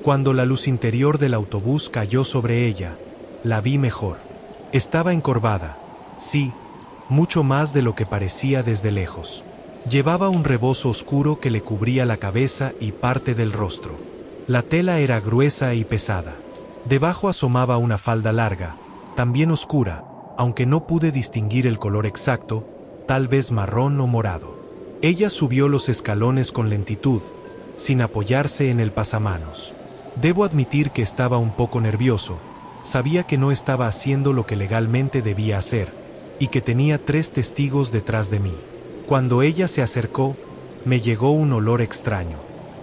B: Cuando la luz interior del autobús cayó sobre ella, la vi mejor. Estaba encorvada, sí, mucho más de lo que parecía desde lejos. Llevaba un rebozo oscuro que le cubría la cabeza y parte del rostro. La tela era gruesa y pesada. Debajo asomaba una falda larga, también oscura, aunque no pude distinguir el color exacto, tal vez marrón o morado. Ella subió los escalones con lentitud, sin apoyarse en el pasamanos. Debo admitir que estaba un poco nervioso. Sabía que no estaba haciendo lo que legalmente debía hacer, y que tenía 3 testigos detrás de mí. Cuando ella se acercó, me llegó un olor extraño.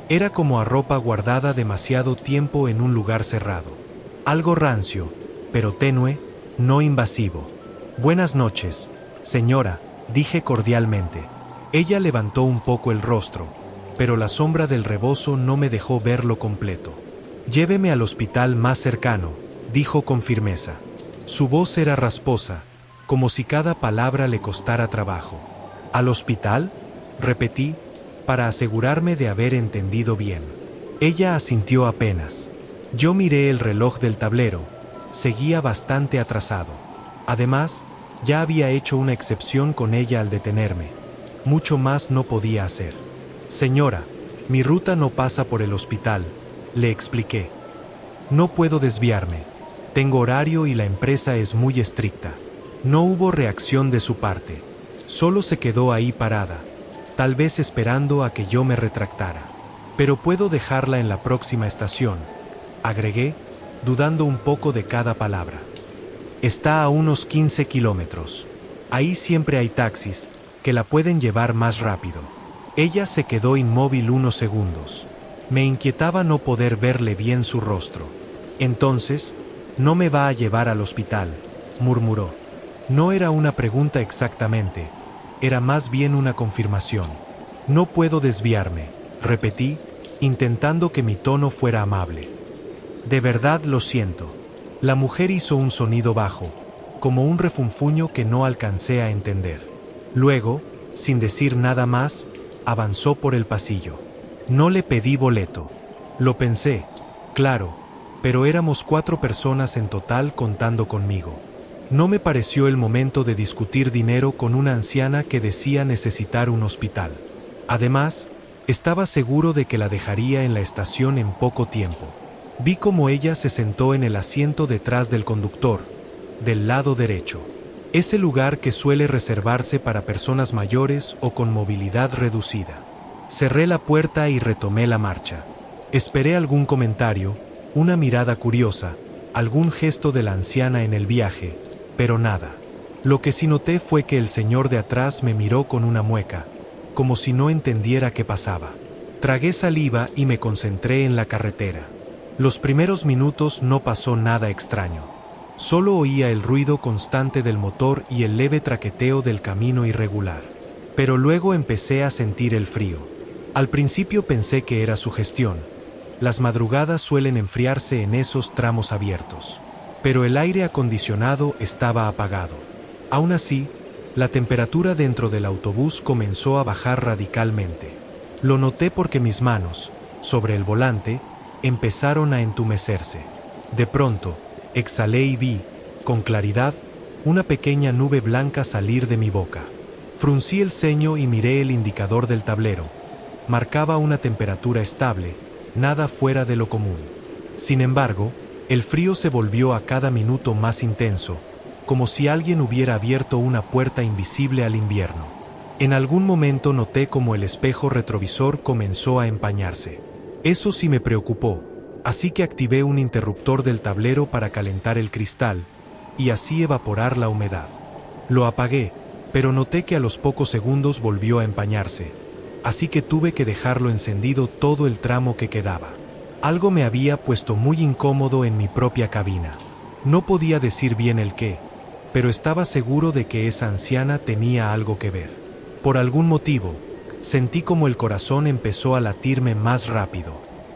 B: Era como a ropa guardada demasiado tiempo en un lugar cerrado. Algo rancio, pero tenue, no invasivo. «Buenas noches, señora», dije cordialmente. Ella levantó un poco el rostro, pero la sombra del rebozo no me dejó verlo completo. «Lléveme al hospital más cercano», dijo con firmeza. Su voz era rasposa, como si cada palabra le costara trabajo. «¿Al hospital?», repetí, para asegurarme de haber entendido bien. Ella asintió apenas. Yo miré el reloj del tablero. Seguía bastante atrasado. Además, ya había hecho una excepción con ella al detenerme. Mucho más no podía hacer. «Señora, mi ruta no pasa por el hospital», le expliqué. «No puedo desviarme. Tengo horario y la empresa es muy estricta». No hubo reacción de su parte. Solo se quedó ahí parada, tal vez esperando a que yo me retractara. «Pero puedo dejarla en la próxima estación», agregué, dudando un poco de cada palabra. «Está a unos 15 kilómetros. Ahí siempre hay taxis, que la pueden llevar más rápido». Ella se quedó inmóvil unos segundos. Me inquietaba no poder verle bien su rostro. «Entonces, no me va a llevar al hospital», murmuró. No era una pregunta exactamente, era más bien una confirmación. No puedo desviarme, repetí, intentando que mi tono fuera amable. De verdad lo siento. La mujer hizo un sonido bajo, como un refunfuño que no alcancé a entender. Luego, sin decir nada más, avanzó por el pasillo. No le pedí boleto. Lo pensé, claro, pero éramos 4 personas en total contando conmigo. No me pareció el momento de discutir dinero con una anciana que decía necesitar un hospital. Además, estaba seguro de que la dejaría en la estación en poco tiempo. Vi cómo ella se sentó en el asiento detrás del conductor, del lado derecho. Ese lugar que suele reservarse para personas mayores o con movilidad reducida. Cerré la puerta y retomé la marcha. Esperé algún comentario, una mirada curiosa, algún gesto de la anciana en el viaje, pero nada. Lo que sí noté fue que el señor de atrás me miró con una mueca, como si no entendiera qué pasaba. Tragué saliva y me concentré en la carretera. Los primeros minutos no pasó nada extraño. Solo oía el ruido constante del motor y el leve traqueteo del camino irregular. Pero luego empecé a sentir el frío. Al principio pensé que era sugestión. Las madrugadas suelen enfriarse en esos tramos abiertos. Pero el aire acondicionado estaba apagado. Aún así, la temperatura dentro del autobús comenzó a bajar radicalmente. Lo noté porque mis manos, sobre el volante, empezaron a entumecerse. De pronto, exhalé y vi, con claridad, una pequeña nube blanca salir de mi boca. Fruncí el ceño y miré el indicador del tablero. Marcaba una temperatura estable, nada fuera de lo común. Sin embargo, el frío se volvió a cada minuto más intenso, como si alguien hubiera abierto una puerta invisible al invierno. En algún momento noté como el espejo retrovisor comenzó a empañarse. Eso sí me preocupó, así que activé un interruptor del tablero para calentar el cristal, y así evaporar la humedad. Lo apagué, pero noté que a los pocos segundos volvió a empañarse, así que tuve que dejarlo encendido todo el tramo que quedaba. Algo me había puesto muy incómodo en mi propia cabina. No podía decir bien el qué, pero estaba seguro de que esa anciana tenía algo que ver. Por algún motivo, sentí como el corazón empezó a latirme más rápido.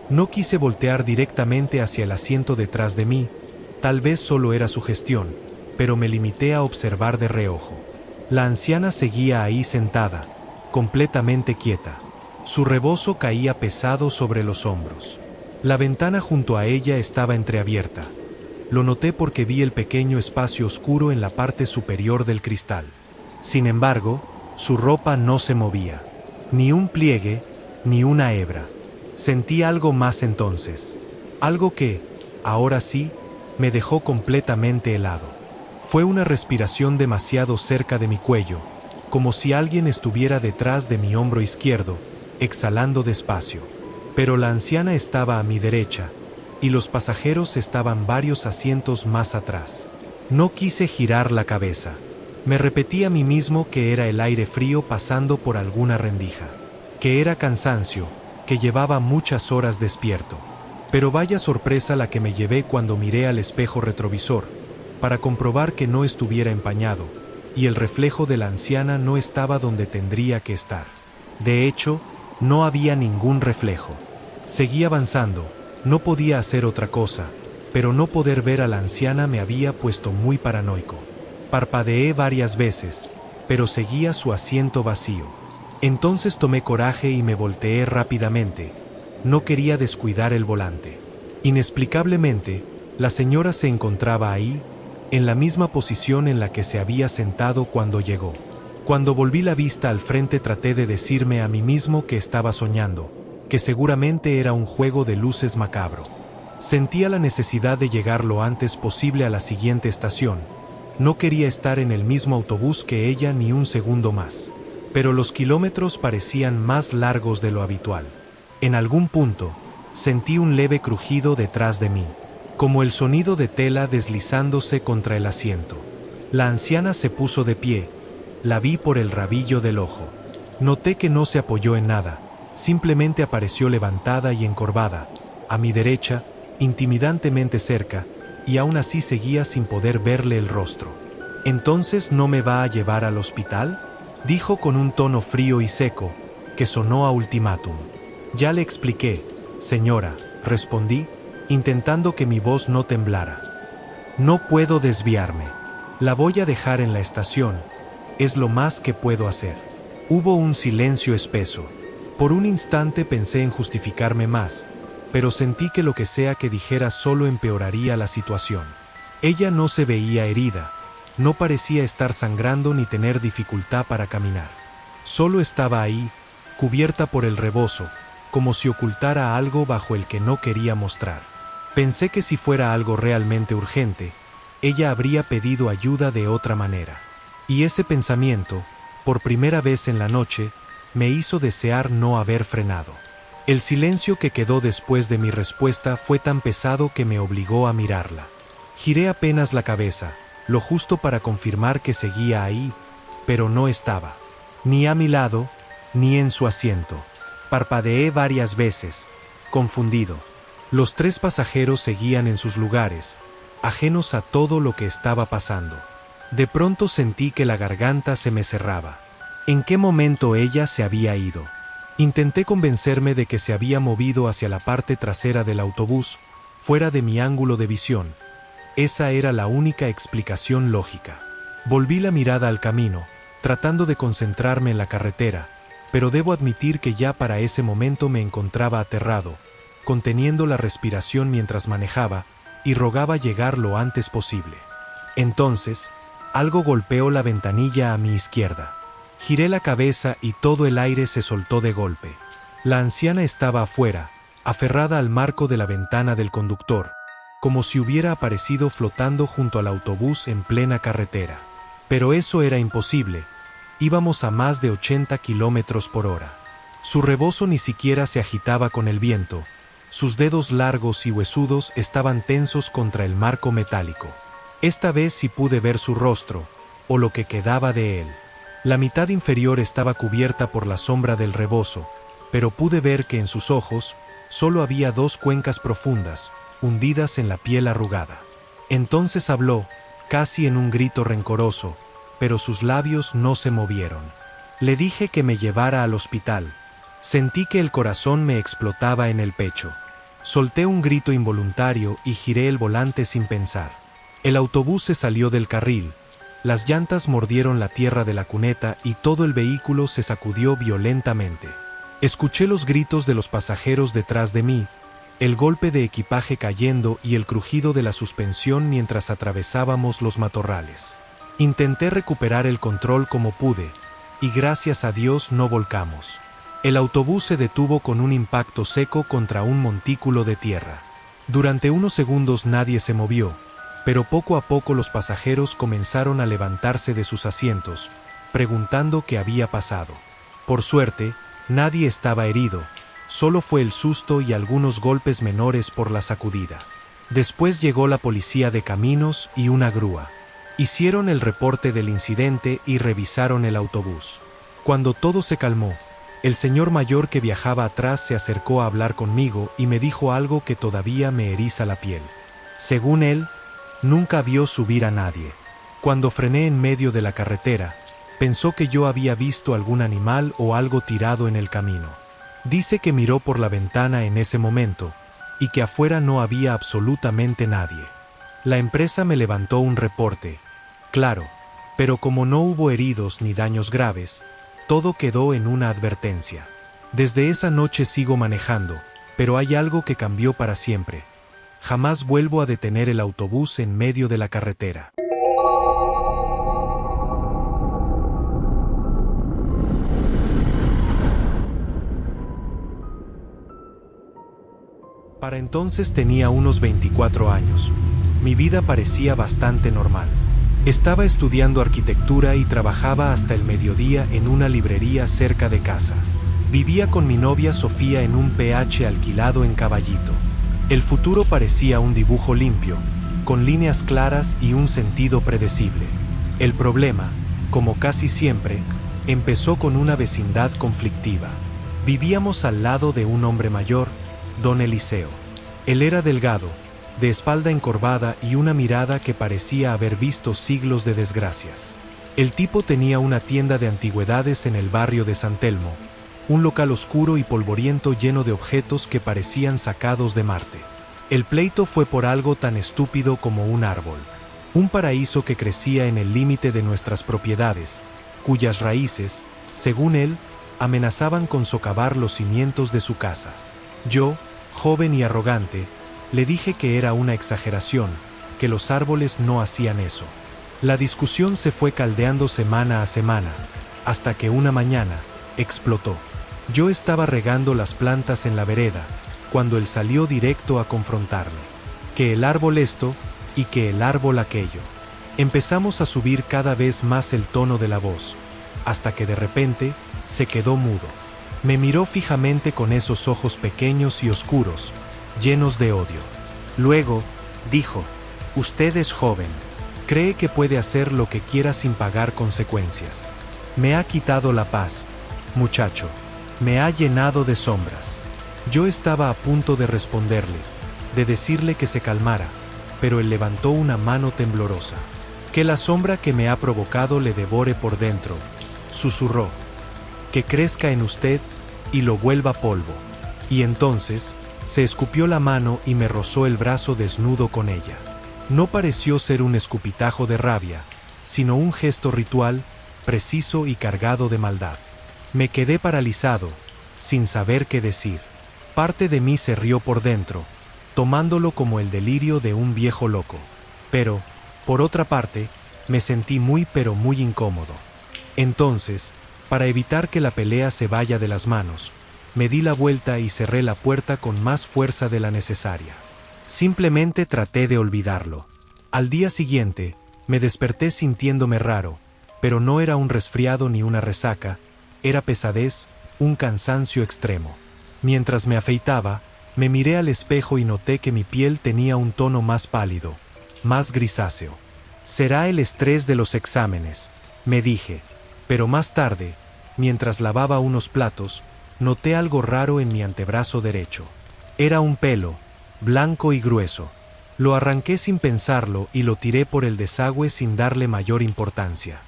B: No quise voltear directamente hacia el asiento detrás de mí, tal vez solo era sugestión, pero me limité a observar de reojo. La anciana seguía ahí sentada, completamente quieta. Su rebozo caía pesado sobre los hombros. La ventana junto a ella estaba entreabierta. Lo noté porque vi el pequeño espacio oscuro en la parte superior del cristal. Sin embargo, su ropa no se movía. Ni un pliegue, ni una hebra. Sentí algo más entonces. Algo que, ahora sí, me dejó completamente helado. Fue una respiración demasiado cerca de mi cuello, como si alguien estuviera detrás de mi hombro izquierdo, exhalando despacio. Pero la anciana estaba a mi derecha, y los pasajeros estaban varios asientos más atrás. No quise girar la cabeza. Me repetí a mí mismo que era el aire frío pasando por alguna rendija, que era cansancio, que llevaba muchas horas despierto. Pero vaya sorpresa la que me llevé cuando miré al espejo retrovisor, para comprobar que no estuviera empañado, y el reflejo de la anciana no estaba donde tendría que estar. De hecho, no había ningún reflejo. Seguí avanzando, no podía hacer otra cosa, pero no poder ver a la anciana me había puesto muy paranoico. Parpadeé varias veces, pero seguía su asiento vacío. Entonces tomé coraje y me volteé rápidamente. No quería descuidar el volante. Inexplicablemente, la señora se encontraba ahí, en la misma posición en la que se había sentado cuando llegó. Cuando volví la vista al frente traté de decirme a mí mismo que estaba soñando, que seguramente era un juego de luces macabro. Sentía la necesidad de llegar lo antes posible a la siguiente estación. No quería estar en el mismo autobús que ella ni un segundo más. Pero los kilómetros parecían más largos de lo habitual. En algún punto, sentí un leve crujido detrás de mí, como el sonido de tela deslizándose contra el asiento. La anciana se puso de pie. La vi por el rabillo del ojo. Noté que no se apoyó en nada. Simplemente apareció levantada y encorvada, a mi derecha, intimidantemente cerca, y aún así seguía sin poder verle el rostro. ¿Entonces no me va a llevar al hospital?, dijo con un tono frío y seco, que sonó a ultimátum. Ya le expliqué, señora, respondí, intentando que mi voz no temblara. No puedo desviarme. La voy a dejar en la estación. Es lo más que puedo hacer. Hubo un silencio espeso. Por un instante pensé en justificarme más, pero sentí que lo que sea que dijera solo empeoraría la situación. Ella no se veía herida, no parecía estar sangrando ni tener dificultad para caminar. Solo estaba ahí, cubierta por el rebozo, como si ocultara algo bajo el que no quería mostrar. Pensé que si fuera algo realmente urgente, ella habría pedido ayuda de otra manera. Y ese pensamiento, por primera vez en la noche, me hizo desear no haber frenado. El silencio que quedó después de mi respuesta fue tan pesado que me obligó a mirarla. Giré apenas la cabeza, lo justo para confirmar que seguía ahí, pero no estaba. Ni a mi lado, ni en su asiento. Parpadeé varias veces, confundido. Los 3 pasajeros seguían en sus lugares, ajenos a todo lo que estaba pasando. De pronto sentí que la garganta se me cerraba. ¿En qué momento ella se había ido? Intenté convencerme de que se había movido hacia la parte trasera del autobús, fuera de mi ángulo de visión. Esa era la única explicación lógica. Volví la mirada al camino, tratando de concentrarme en la carretera, pero debo admitir que ya para ese momento me encontraba aterrado, conteniendo la respiración mientras manejaba, y rogaba llegar lo antes posible. Entonces, algo golpeó la ventanilla a mi izquierda. Giré la cabeza y todo el aire se soltó de golpe. La anciana estaba afuera, aferrada al marco de la ventana del conductor, como si hubiera aparecido flotando junto al autobús en plena carretera. Pero eso era imposible. Íbamos a más de 80 kilómetros por hora. Su rebozo ni siquiera se agitaba con el viento. Sus dedos largos y huesudos estaban tensos contra el marco metálico. Esta vez sí pude ver su rostro, o lo que quedaba de él. La mitad inferior estaba cubierta por la sombra del rebozo, pero pude ver que en sus ojos solo había 2 cuencas profundas, hundidas en la piel arrugada. Entonces habló, casi en un grito rencoroso, pero sus labios no se movieron. Le dije que me llevara al hospital. Sentí que el corazón me explotaba en el pecho. Solté un grito involuntario y giré el volante sin pensar. El autobús se salió del carril. Las llantas mordieron la tierra de la cuneta y todo el vehículo se sacudió violentamente. Escuché los gritos de los pasajeros detrás de mí, el golpe de equipaje cayendo y el crujido de la suspensión mientras atravesábamos los matorrales. Intenté recuperar el control como pude, y gracias a Dios no volcamos. El autobús se detuvo con un impacto seco contra un montículo de tierra. Durante unos segundos nadie se movió, pero poco a poco los pasajeros comenzaron a levantarse de sus asientos, preguntando qué había pasado. Por suerte, nadie estaba herido, solo fue el susto y algunos golpes menores por la sacudida. Después llegó la policía de caminos y una grúa. Hicieron el reporte del incidente y revisaron el autobús. Cuando todo se calmó, el señor mayor que viajaba atrás se acercó a hablar conmigo y me dijo algo que todavía me eriza la piel. Según él, nunca vio subir a nadie. Cuando frené en medio de la carretera, pensó que yo había visto algún animal o algo tirado en el camino. Dice que miró por la ventana en ese momento, y que afuera no había absolutamente nadie. La empresa me levantó un reporte, claro, pero como no hubo heridos ni daños graves, todo quedó en una advertencia. Desde esa noche sigo manejando, pero hay algo que cambió para siempre. Jamás vuelvo a detener el autobús en medio de la carretera. Para entonces tenía unos 24 años. Mi vida parecía bastante normal. Estaba estudiando arquitectura y trabajaba hasta el mediodía en una librería cerca de casa. Vivía con mi novia Sofía en un PH alquilado en Caballito. El futuro parecía un dibujo limpio, con líneas claras y un sentido predecible. El problema, como casi siempre, empezó con una vecindad conflictiva. Vivíamos al lado de un hombre mayor, don Eliseo. Él era delgado, de espalda encorvada y una mirada que parecía haber visto siglos de desgracias. El tipo tenía una tienda de antigüedades en el barrio de San Telmo, un local oscuro y polvoriento lleno de objetos que parecían sacados de Marte. El pleito fue por algo tan estúpido como un árbol. Un paraíso que crecía en el límite de nuestras propiedades, cuyas raíces, según él, amenazaban con socavar los cimientos de su casa. Yo, joven y arrogante, le dije que era una exageración, que los árboles no hacían eso. La discusión se fue caldeando semana a semana, hasta que una mañana explotó. Yo estaba regando las plantas en la vereda, cuando él salió directo a confrontarme. Que el árbol esto, y que el árbol aquello. Empezamos a subir cada vez más el tono de la voz, hasta que de repente se quedó mudo. Me miró fijamente con esos ojos pequeños y oscuros, llenos de odio. Luego, dijo, «Usted es joven. Cree que puede hacer lo que quiera sin pagar consecuencias. Me ha quitado la paz, muchacho. Me ha llenado de sombras». Yo estaba a punto de responderle, de decirle que se calmara, pero él levantó una mano temblorosa. «Que la sombra que me ha provocado le devore por dentro», susurró. «Que crezca en usted y lo vuelva polvo». Y entonces, se escupió la mano y me rozó el brazo desnudo con ella. No pareció ser un escupitajo de rabia, sino un gesto ritual, preciso y cargado de maldad. Me quedé paralizado, sin saber qué decir. Parte de mí se rió por dentro, tomándolo como el delirio de un viejo loco. Pero, por otra parte, me sentí muy incómodo. Entonces, para evitar que la pelea se vaya de las manos, me di la vuelta y cerré la puerta con más fuerza de la necesaria. Simplemente traté de olvidarlo. Al día siguiente, me desperté sintiéndome raro, pero no era un resfriado ni una resaca, era pesadez, un cansancio extremo. Mientras me afeitaba, me miré al espejo y noté que mi piel tenía un tono más pálido, más grisáceo. «Será el estrés de los exámenes», me dije, pero más tarde, mientras lavaba unos platos, noté algo raro en mi antebrazo derecho. Era un pelo, blanco y grueso. Lo arranqué sin pensarlo y lo tiré por el desagüe sin darle mayor importancia.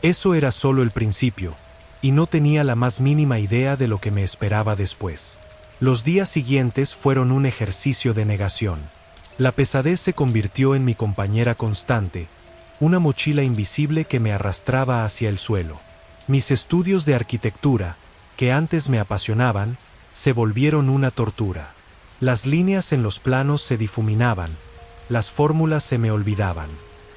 B: Eso era solo el principio, y no tenía la más mínima idea de lo que me esperaba después. Los días siguientes fueron un ejercicio de negación. La pesadez se convirtió en mi compañera constante, una mochila invisible que me arrastraba hacia el suelo. Mis estudios de arquitectura, que antes me apasionaban, se volvieron una tortura. Las líneas en los planos se difuminaban, las fórmulas se me olvidaban.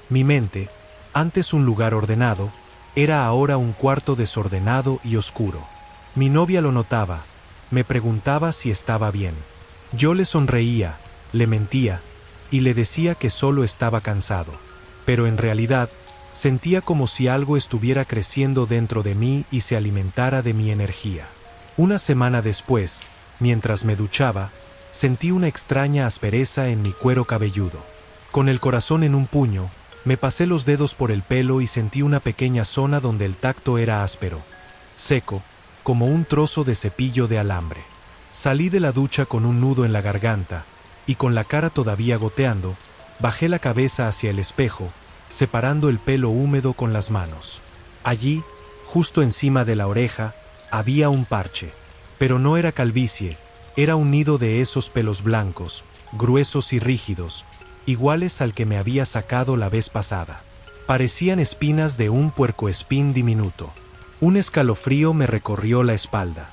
B: Mi mente, antes un lugar ordenado, era ahora un cuarto desordenado y oscuro. Mi novia lo notaba, me preguntaba si estaba bien. Yo le sonreía, le mentía, y le decía que solo estaba cansado. Pero en realidad, sentía como si algo estuviera creciendo dentro de mí y se alimentara de mi energía. Una semana después, mientras me duchaba, sentí una extraña aspereza en mi cuero cabelludo. Con el corazón en un puño, me pasé los dedos por el pelo y sentí una pequeña zona donde el tacto era áspero, seco, como un trozo de cepillo de alambre. Salí de la ducha con un nudo en la garganta, y con la cara todavía goteando, bajé la cabeza hacia el espejo, separando el pelo húmedo con las manos. Allí, justo encima de la oreja, había un parche. Pero no era calvicie, era un nido de esos pelos blancos, gruesos y rígidos, iguales al que me había sacado la vez pasada. Parecían espinas de un puercoespín diminuto. Un escalofrío me recorrió la espalda.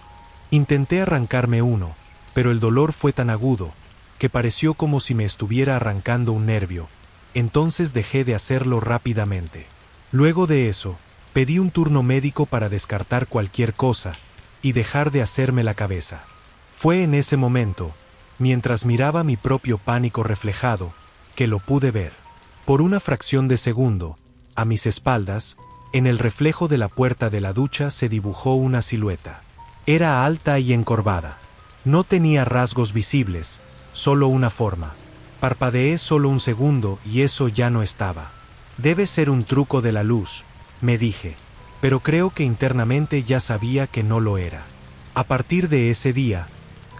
B: Intenté arrancarme uno, pero el dolor fue tan agudo, que pareció como si me estuviera arrancando un nervio. Entonces dejé de hacerlo rápidamente. Luego de eso, pedí un turno médico para descartar cualquier cosa y dejar de hacerme la cabeza. Fue en ese momento, mientras miraba mi propio pánico reflejado, que lo pude ver. Por una fracción de segundo, a mis espaldas, en el reflejo de la puerta de la ducha se dibujó una silueta. Era alta y encorvada. No tenía rasgos visibles, solo una forma. Parpadeé solo un segundo y eso ya no estaba. Debe ser un truco de la luz, me dije, pero creo que internamente ya sabía que no lo era. A partir de ese día,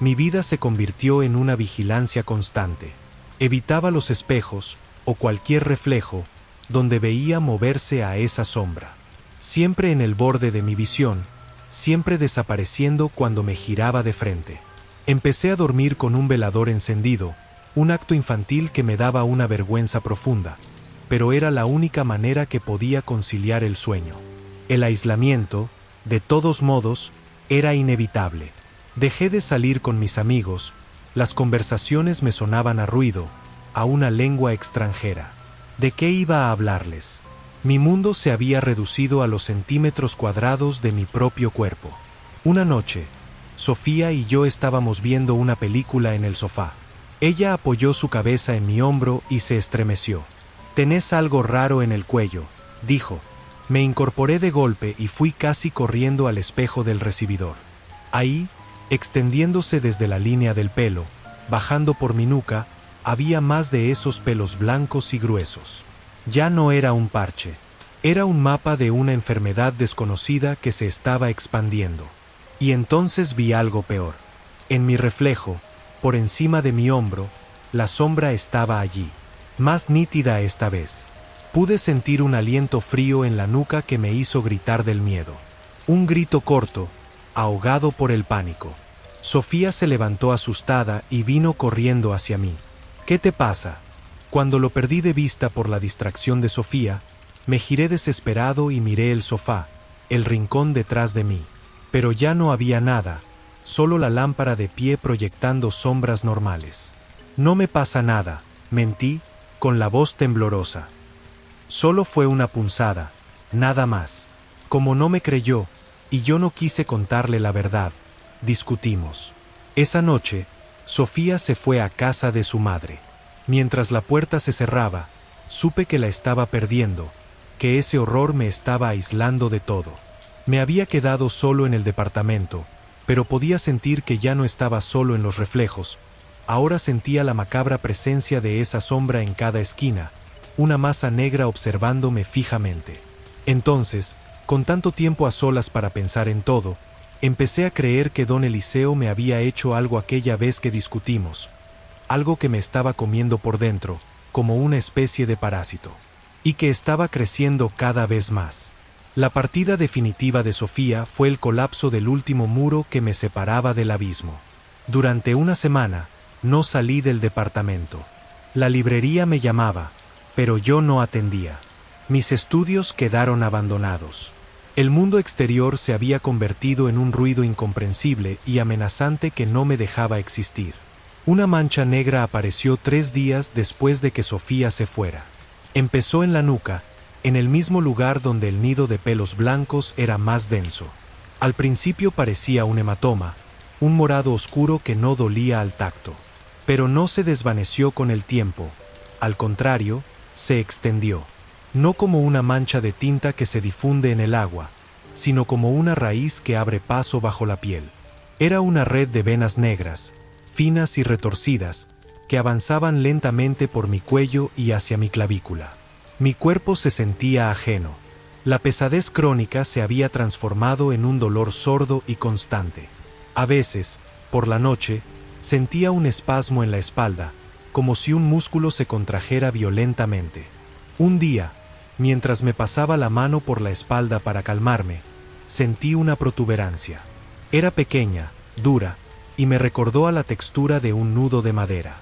B: mi vida se convirtió en una vigilancia constante. Evitaba los espejos, o cualquier reflejo, donde veía moverse a esa sombra. Siempre en el borde de mi visión, siempre desapareciendo cuando me giraba de frente. Empecé a dormir con un velador encendido, un acto infantil que me daba una vergüenza profunda, pero era la única manera que podía conciliar el sueño. El aislamiento, de todos modos, era inevitable. Dejé de salir con mis amigos, las conversaciones me sonaban a ruido, a una lengua extranjera. ¿De qué iba a hablarles? Mi mundo se había reducido a los centímetros cuadrados de mi propio cuerpo. Una noche, Sofía y yo estábamos viendo una película en el sofá. Ella apoyó su cabeza en mi hombro y se estremeció. «Tenés algo raro en el cuello», dijo. Me incorporé de golpe y fui casi corriendo al espejo del recibidor. Ahí, extendiéndose desde la línea del pelo, bajando por mi nuca, había más de esos pelos blancos y gruesos. Ya no era un parche. Era un mapa de una enfermedad desconocida que se estaba expandiendo. Y entonces vi algo peor. En mi reflejo, por encima de mi hombro, la sombra estaba allí. Más nítida esta vez. Pude sentir un aliento frío en la nuca que me hizo gritar del miedo. Un grito corto, ahogado por el pánico. Sofía se levantó asustada y vino corriendo hacia mí. «¿Qué te pasa?». Cuando lo perdí de vista por la distracción de Sofía, me giré desesperado y miré el sofá, el rincón detrás de mí. Pero ya no había nada, solo la lámpara de pie proyectando sombras normales. «No me pasa nada», mentí, con la voz temblorosa. Solo fue una punzada, nada más. Como no me creyó, y yo no quise contarle la verdad, discutimos. Esa noche, Sofía se fue a casa de su madre. Mientras la puerta se cerraba, supe que la estaba perdiendo, que ese horror me estaba aislando de todo. Me había quedado solo en el departamento, pero podía sentir que ya no estaba solo en los reflejos. Ahora sentía la macabra presencia de esa sombra en cada esquina, una masa negra observándome fijamente. Entonces, con tanto tiempo a solas para pensar en todo, empecé a creer que don Eliseo me había hecho algo aquella vez que discutimos, algo que me estaba comiendo por dentro, como una especie de parásito, y que estaba creciendo cada vez más. La partida definitiva de Sofía fue el colapso del último muro que me separaba del abismo. Durante una semana, no salí del departamento. La librería me llamaba, pero yo no atendía. Mis estudios quedaron abandonados. El mundo exterior se había convertido en un ruido incomprensible y amenazante que no me dejaba existir. Una mancha negra apareció 3 días después de que Sofía se fuera. Empezó en la nuca, en el mismo lugar donde el nido de pelos blancos era más denso. Al principio parecía un hematoma, un morado oscuro que no dolía al tacto. Pero no se desvaneció con el tiempo. Al contrario, se extendió. No como una mancha de tinta que se difunde en el agua, sino como una raíz que abre paso bajo la piel. Era una red de venas negras, finas y retorcidas, que avanzaban lentamente por mi cuello y hacia mi clavícula. Mi cuerpo se sentía ajeno. La pesadez crónica se había transformado en un dolor sordo y constante. A veces, por la noche, sentía un espasmo en la espalda, como si un músculo se contrajera violentamente. Un día, mientras me pasaba la mano por la espalda para calmarme, sentí una protuberancia. Era pequeña, dura, y me recordó a la textura de un nudo de madera.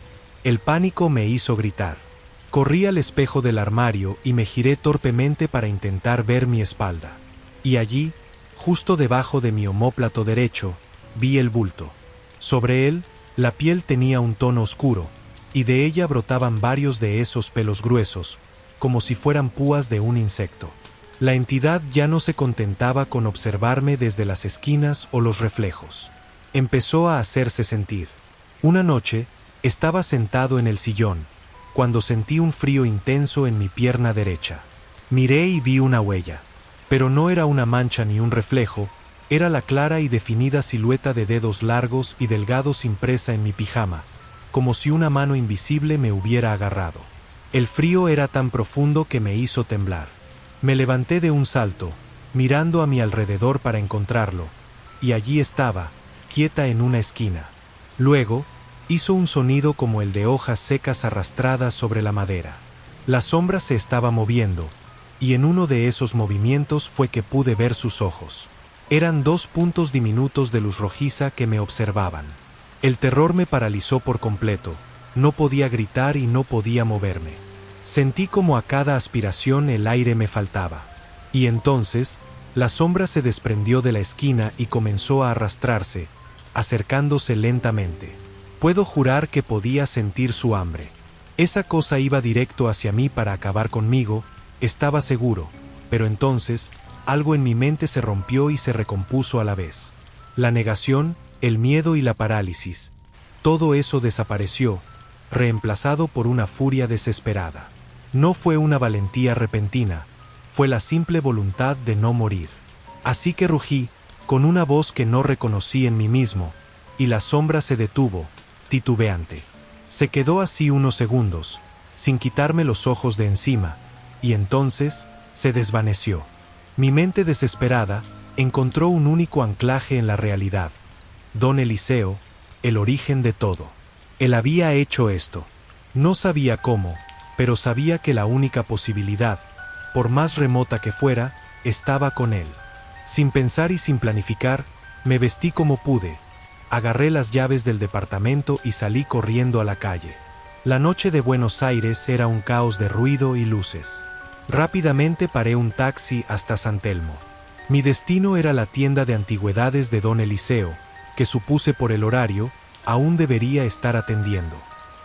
B: El pánico me hizo gritar. Corrí al espejo del armario y me giré torpemente para intentar ver mi espalda. Y allí, justo debajo de mi omóplato derecho, vi el bulto. Sobre él, la piel tenía un tono oscuro, y de ella brotaban varios de esos pelos gruesos, como si fueran púas de un insecto. La entidad ya no se contentaba con observarme desde las esquinas o los reflejos. Empezó a hacerse sentir. Una noche, estaba sentado en el sillón, cuando sentí un frío intenso en mi pierna derecha. Miré y vi una huella. Pero no era una mancha ni un reflejo, era la clara y definida silueta de dedos largos y delgados impresa en mi pijama, como si una mano invisible me hubiera agarrado. El frío era tan profundo que me hizo temblar. Me levanté de un salto, mirando a mi alrededor para encontrarlo, y allí estaba, quieta en una esquina. Luego, Hizo un sonido como el de hojas secas arrastradas sobre la madera. La sombra se estaba moviendo, y en uno de esos movimientos fue que pude ver sus ojos. Eran 2 puntos diminutos de luz rojiza que me observaban. El terror me paralizó por completo. No podía gritar y no podía moverme. Sentí como a cada aspiración el aire me faltaba. Y entonces, la sombra se desprendió de la esquina y comenzó a arrastrarse, acercándose lentamente. Puedo jurar que podía sentir su hambre. Esa cosa iba directo hacia mí para acabar conmigo, estaba seguro, pero entonces, algo en mi mente se rompió y se recompuso a la vez. La negación, el miedo y la parálisis. Todo eso desapareció, reemplazado por una furia desesperada. No fue una valentía repentina, fue la simple voluntad de no morir. Así que rugí, con una voz que no reconocí en mí mismo, y la sombra se detuvo, titubeante. Se quedó así unos segundos, sin quitarme los ojos de encima, y entonces se desvaneció. Mi mente desesperada encontró un único anclaje en la realidad. Don Eliseo, el origen de todo. Él había hecho esto. No sabía cómo, pero sabía que la única posibilidad, por más remota que fuera, estaba con él. Sin pensar y sin planificar, me vestí como pude. Agarré las llaves del departamento y salí corriendo a la calle. La noche de Buenos Aires era un caos de ruido y luces. Rápidamente paré un taxi hasta San Telmo. Mi destino era la tienda de antigüedades de Don Eliseo, que supuse por el horario, aún debería estar atendiendo.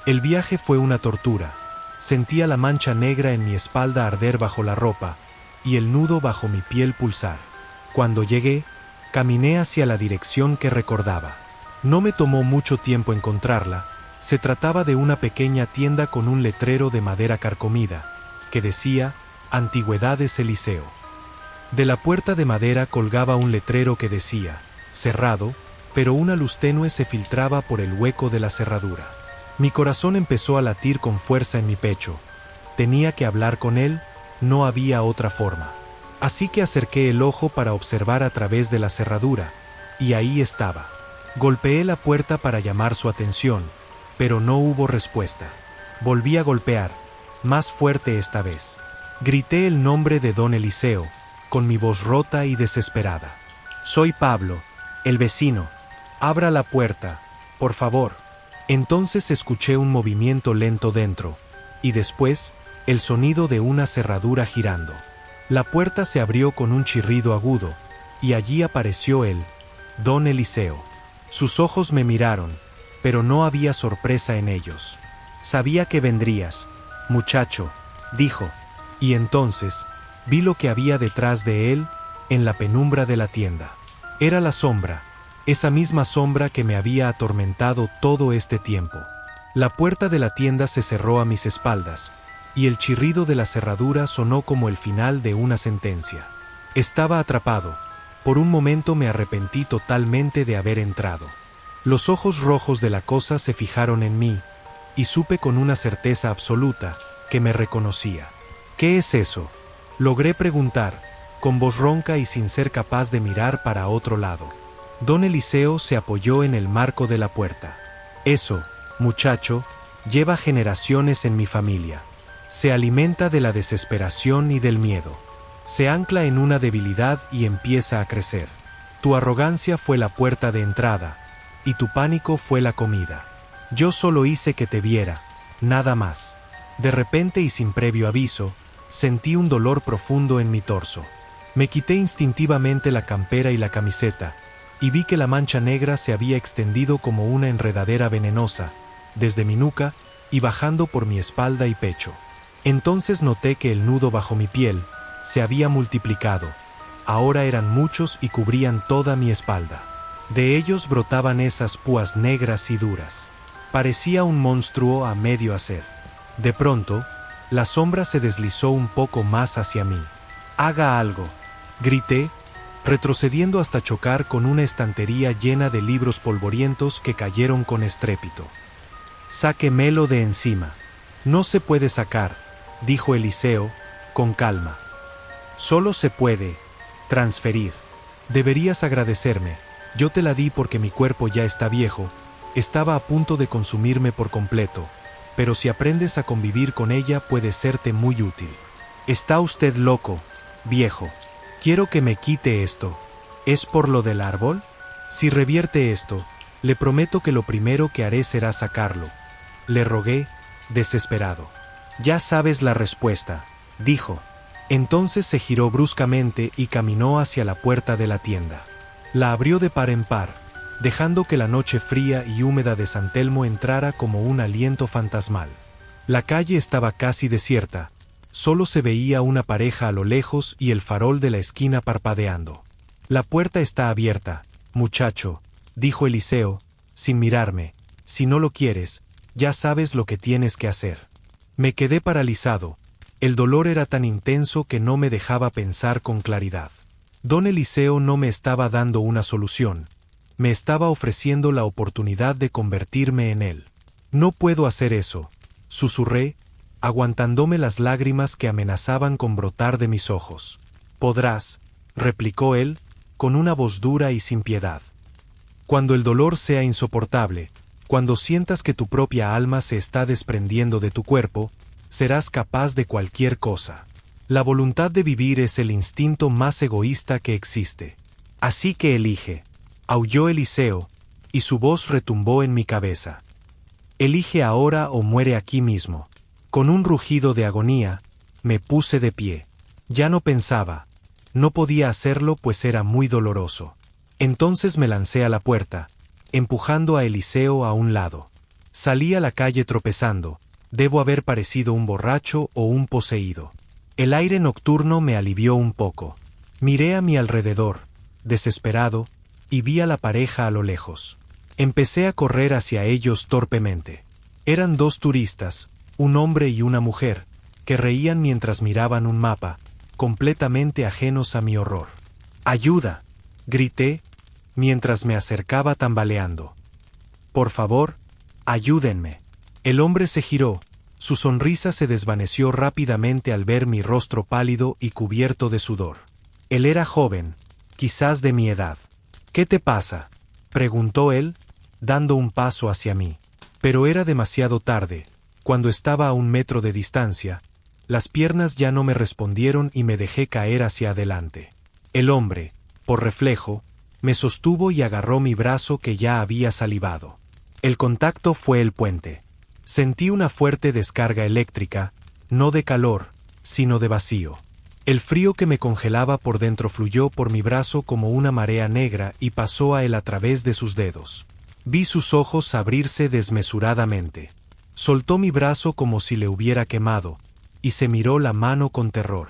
B: El viaje fue una tortura. Sentía la mancha negra en mi espalda arder bajo la ropa, y el nudo bajo mi piel pulsar. Cuando llegué, caminé hacia la dirección que recordaba. No me tomó mucho tiempo encontrarla. Se trataba de una pequeña tienda con un letrero de madera carcomida, que decía Antigüedades Eliseo. De la puerta de madera colgaba un letrero que decía, cerrado, pero una luz tenue se filtraba por el hueco de la cerradura. Mi corazón empezó a latir con fuerza en mi pecho. Tenía que hablar con él, no había otra forma. Así que acerqué el ojo para observar a través de la cerradura, y ahí estaba. Golpeé la puerta para llamar su atención, pero no hubo respuesta. Volví a golpear, más fuerte esta vez. Grité el nombre de Don Eliseo, con mi voz rota y desesperada. Soy Pablo, el vecino. Abra la puerta, por favor. Entonces escuché un movimiento lento dentro, y después, el sonido de una cerradura girando. La puerta se abrió con un chirrido agudo, y allí apareció él, Don Eliseo. Sus ojos me miraron, pero no había sorpresa en ellos. Sabía que vendrías, muchacho, dijo, y entonces, vi lo que había detrás de él, en la penumbra de la tienda. Era la sombra, esa misma sombra que me había atormentado todo este tiempo. La puerta de la tienda se cerró a mis espaldas, y el chirrido de la cerradura sonó como el final de una sentencia. Estaba atrapado. Por un momento me arrepentí totalmente de haber entrado. Los ojos rojos de la cosa se fijaron en mí, y supe con una certeza absoluta que me reconocía. ¿Qué es eso?, logré preguntar, con voz ronca y sin ser capaz de mirar para otro lado. Don Eliseo se apoyó en el marco de la puerta. Eso, muchacho, lleva generaciones en mi familia. Se alimenta de la desesperación y del miedo. Se ancla en una debilidad y empieza a crecer. Tu arrogancia fue la puerta de entrada, y tu pánico fue la comida. Yo solo hice que te viera, nada más. De repente y sin previo aviso, sentí un dolor profundo en mi torso. Me quité instintivamente la campera y la camiseta, y vi que la mancha negra se había extendido como una enredadera venenosa, desde mi nuca y bajando por mi espalda y pecho. Entonces noté que el nudo bajo mi piel se había multiplicado. Ahora eran muchos y cubrían toda mi espalda. De ellos brotaban esas púas negras y duras. Parecía un monstruo a medio hacer. De pronto, la sombra se deslizó un poco más hacia mí. «Haga algo», grité, retrocediendo hasta chocar con una estantería llena de libros polvorientos que cayeron con estrépito. «Sáquemelo de encima». «No se puede sacar», dijo Eliseo, con calma. «Solo se puede transferir. Deberías agradecerme. Yo te la di porque mi cuerpo ya está viejo, Estaba a punto de consumirme por completo, pero si aprendes a convivir con ella puede serte muy útil. Está usted loco, viejo. Quiero que me quite esto. ¿Es por lo del árbol? Si revierte esto, le prometo que lo primero que haré será sacarlo. Le rogué, desesperado. Ya sabes la respuesta, dijo. Entonces se giró bruscamente y caminó hacia la puerta de la tienda. La abrió de par en par, dejando que la noche fría y húmeda de San Telmo entrara como un aliento fantasmal. La calle estaba casi desierta, solo se veía una pareja a lo lejos y el farol de la esquina parpadeando. La puerta está abierta, muchacho, dijo Eliseo, sin mirarme. Si no lo quieres, ya sabes lo que tienes que hacer. Me quedé paralizado. El dolor era tan intenso que no me dejaba pensar con claridad. Don Eliseo no me estaba dando una solución. Me estaba ofreciendo la oportunidad de convertirme en él. No puedo hacer eso, susurré, aguantándome las lágrimas que amenazaban con brotar de mis ojos. Podrás, replicó él, con una voz dura y sin piedad. Cuando el dolor sea insoportable, cuando sientas que tu propia alma se está desprendiendo de tu cuerpo, serás capaz de cualquier cosa. La voluntad de vivir es el instinto más egoísta que existe. Así que elige, aulló Eliseo, y su voz retumbó en mi cabeza. Elige ahora o muere aquí mismo. Con un rugido de agonía, me puse de pie. Ya no pensaba. No podía hacerlo pues era muy doloroso. Entonces me lancé a la puerta, empujando a Eliseo a un lado. Salí a la calle tropezando. Debo haber parecido un borracho o un poseído. El aire nocturno me alivió un poco. Miré a mi alrededor, desesperado, y vi a la pareja a lo lejos. Empecé a correr hacia ellos torpemente. Eran dos turistas, un hombre y una mujer, que reían mientras miraban un mapa, completamente ajenos a mi horror. ¡Ayuda!, grité, mientras me acercaba tambaleando. Por favor, ayúdenme. El hombre se giró, su sonrisa se desvaneció rápidamente al ver mi rostro pálido y cubierto de sudor. Él era joven, quizás de mi edad. ¿Qué te pasa?, preguntó él, dando un paso hacia mí. Pero era demasiado tarde. Cuando estaba a 1 metro de distancia, las piernas ya no me respondieron y me dejé caer hacia adelante. El hombre, por reflejo, me sostuvo y agarró mi brazo que ya había salivado. El contacto fue el puente. Sentí una fuerte descarga eléctrica, no de calor, sino de vacío. El frío que me congelaba por dentro fluyó por mi brazo como una marea negra y pasó a él a través de sus dedos. Vi sus ojos abrirse desmesuradamente. Soltó mi brazo como si le hubiera quemado, y se miró la mano con terror.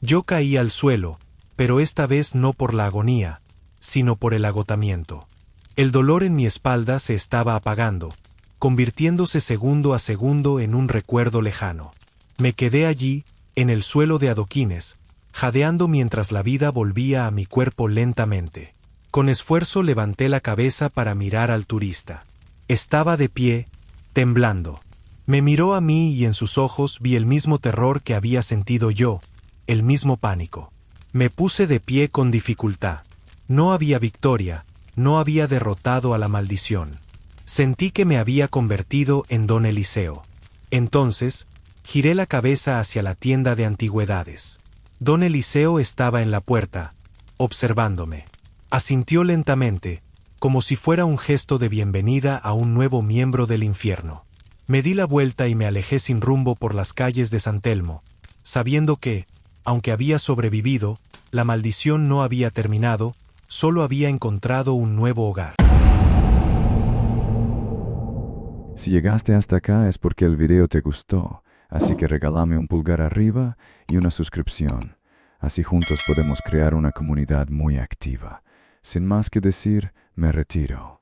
B: Yo caí al suelo, pero esta vez no por la agonía, sino por el agotamiento. El dolor en mi espalda se estaba apagando, convirtiéndose segundo a segundo en un recuerdo lejano. Me quedé allí, en el suelo de adoquines, jadeando mientras la vida volvía a mi cuerpo lentamente. Con esfuerzo levanté la cabeza para mirar al turista. Estaba de pie, temblando. Me miró a mí y en sus ojos vi el mismo terror que había sentido yo, el mismo pánico. Me puse de pie con dificultad. No había victoria, no había derrotado a la maldición. Sentí que me había convertido en Don Eliseo. Entonces, giré la cabeza hacia la tienda de antigüedades. Don Eliseo estaba en la puerta, observándome. Asintió lentamente, como si fuera un gesto de bienvenida a un nuevo miembro del infierno. Me di la vuelta y me alejé sin rumbo por las calles de San Telmo, sabiendo que, aunque había sobrevivido, la maldición no había terminado, solo había encontrado un nuevo hogar.
A: Si llegaste hasta acá es porque el video te gustó, así que regálame un pulgar arriba y una suscripción. Así juntos podemos crear una comunidad muy activa. Sin más que decir, me retiro.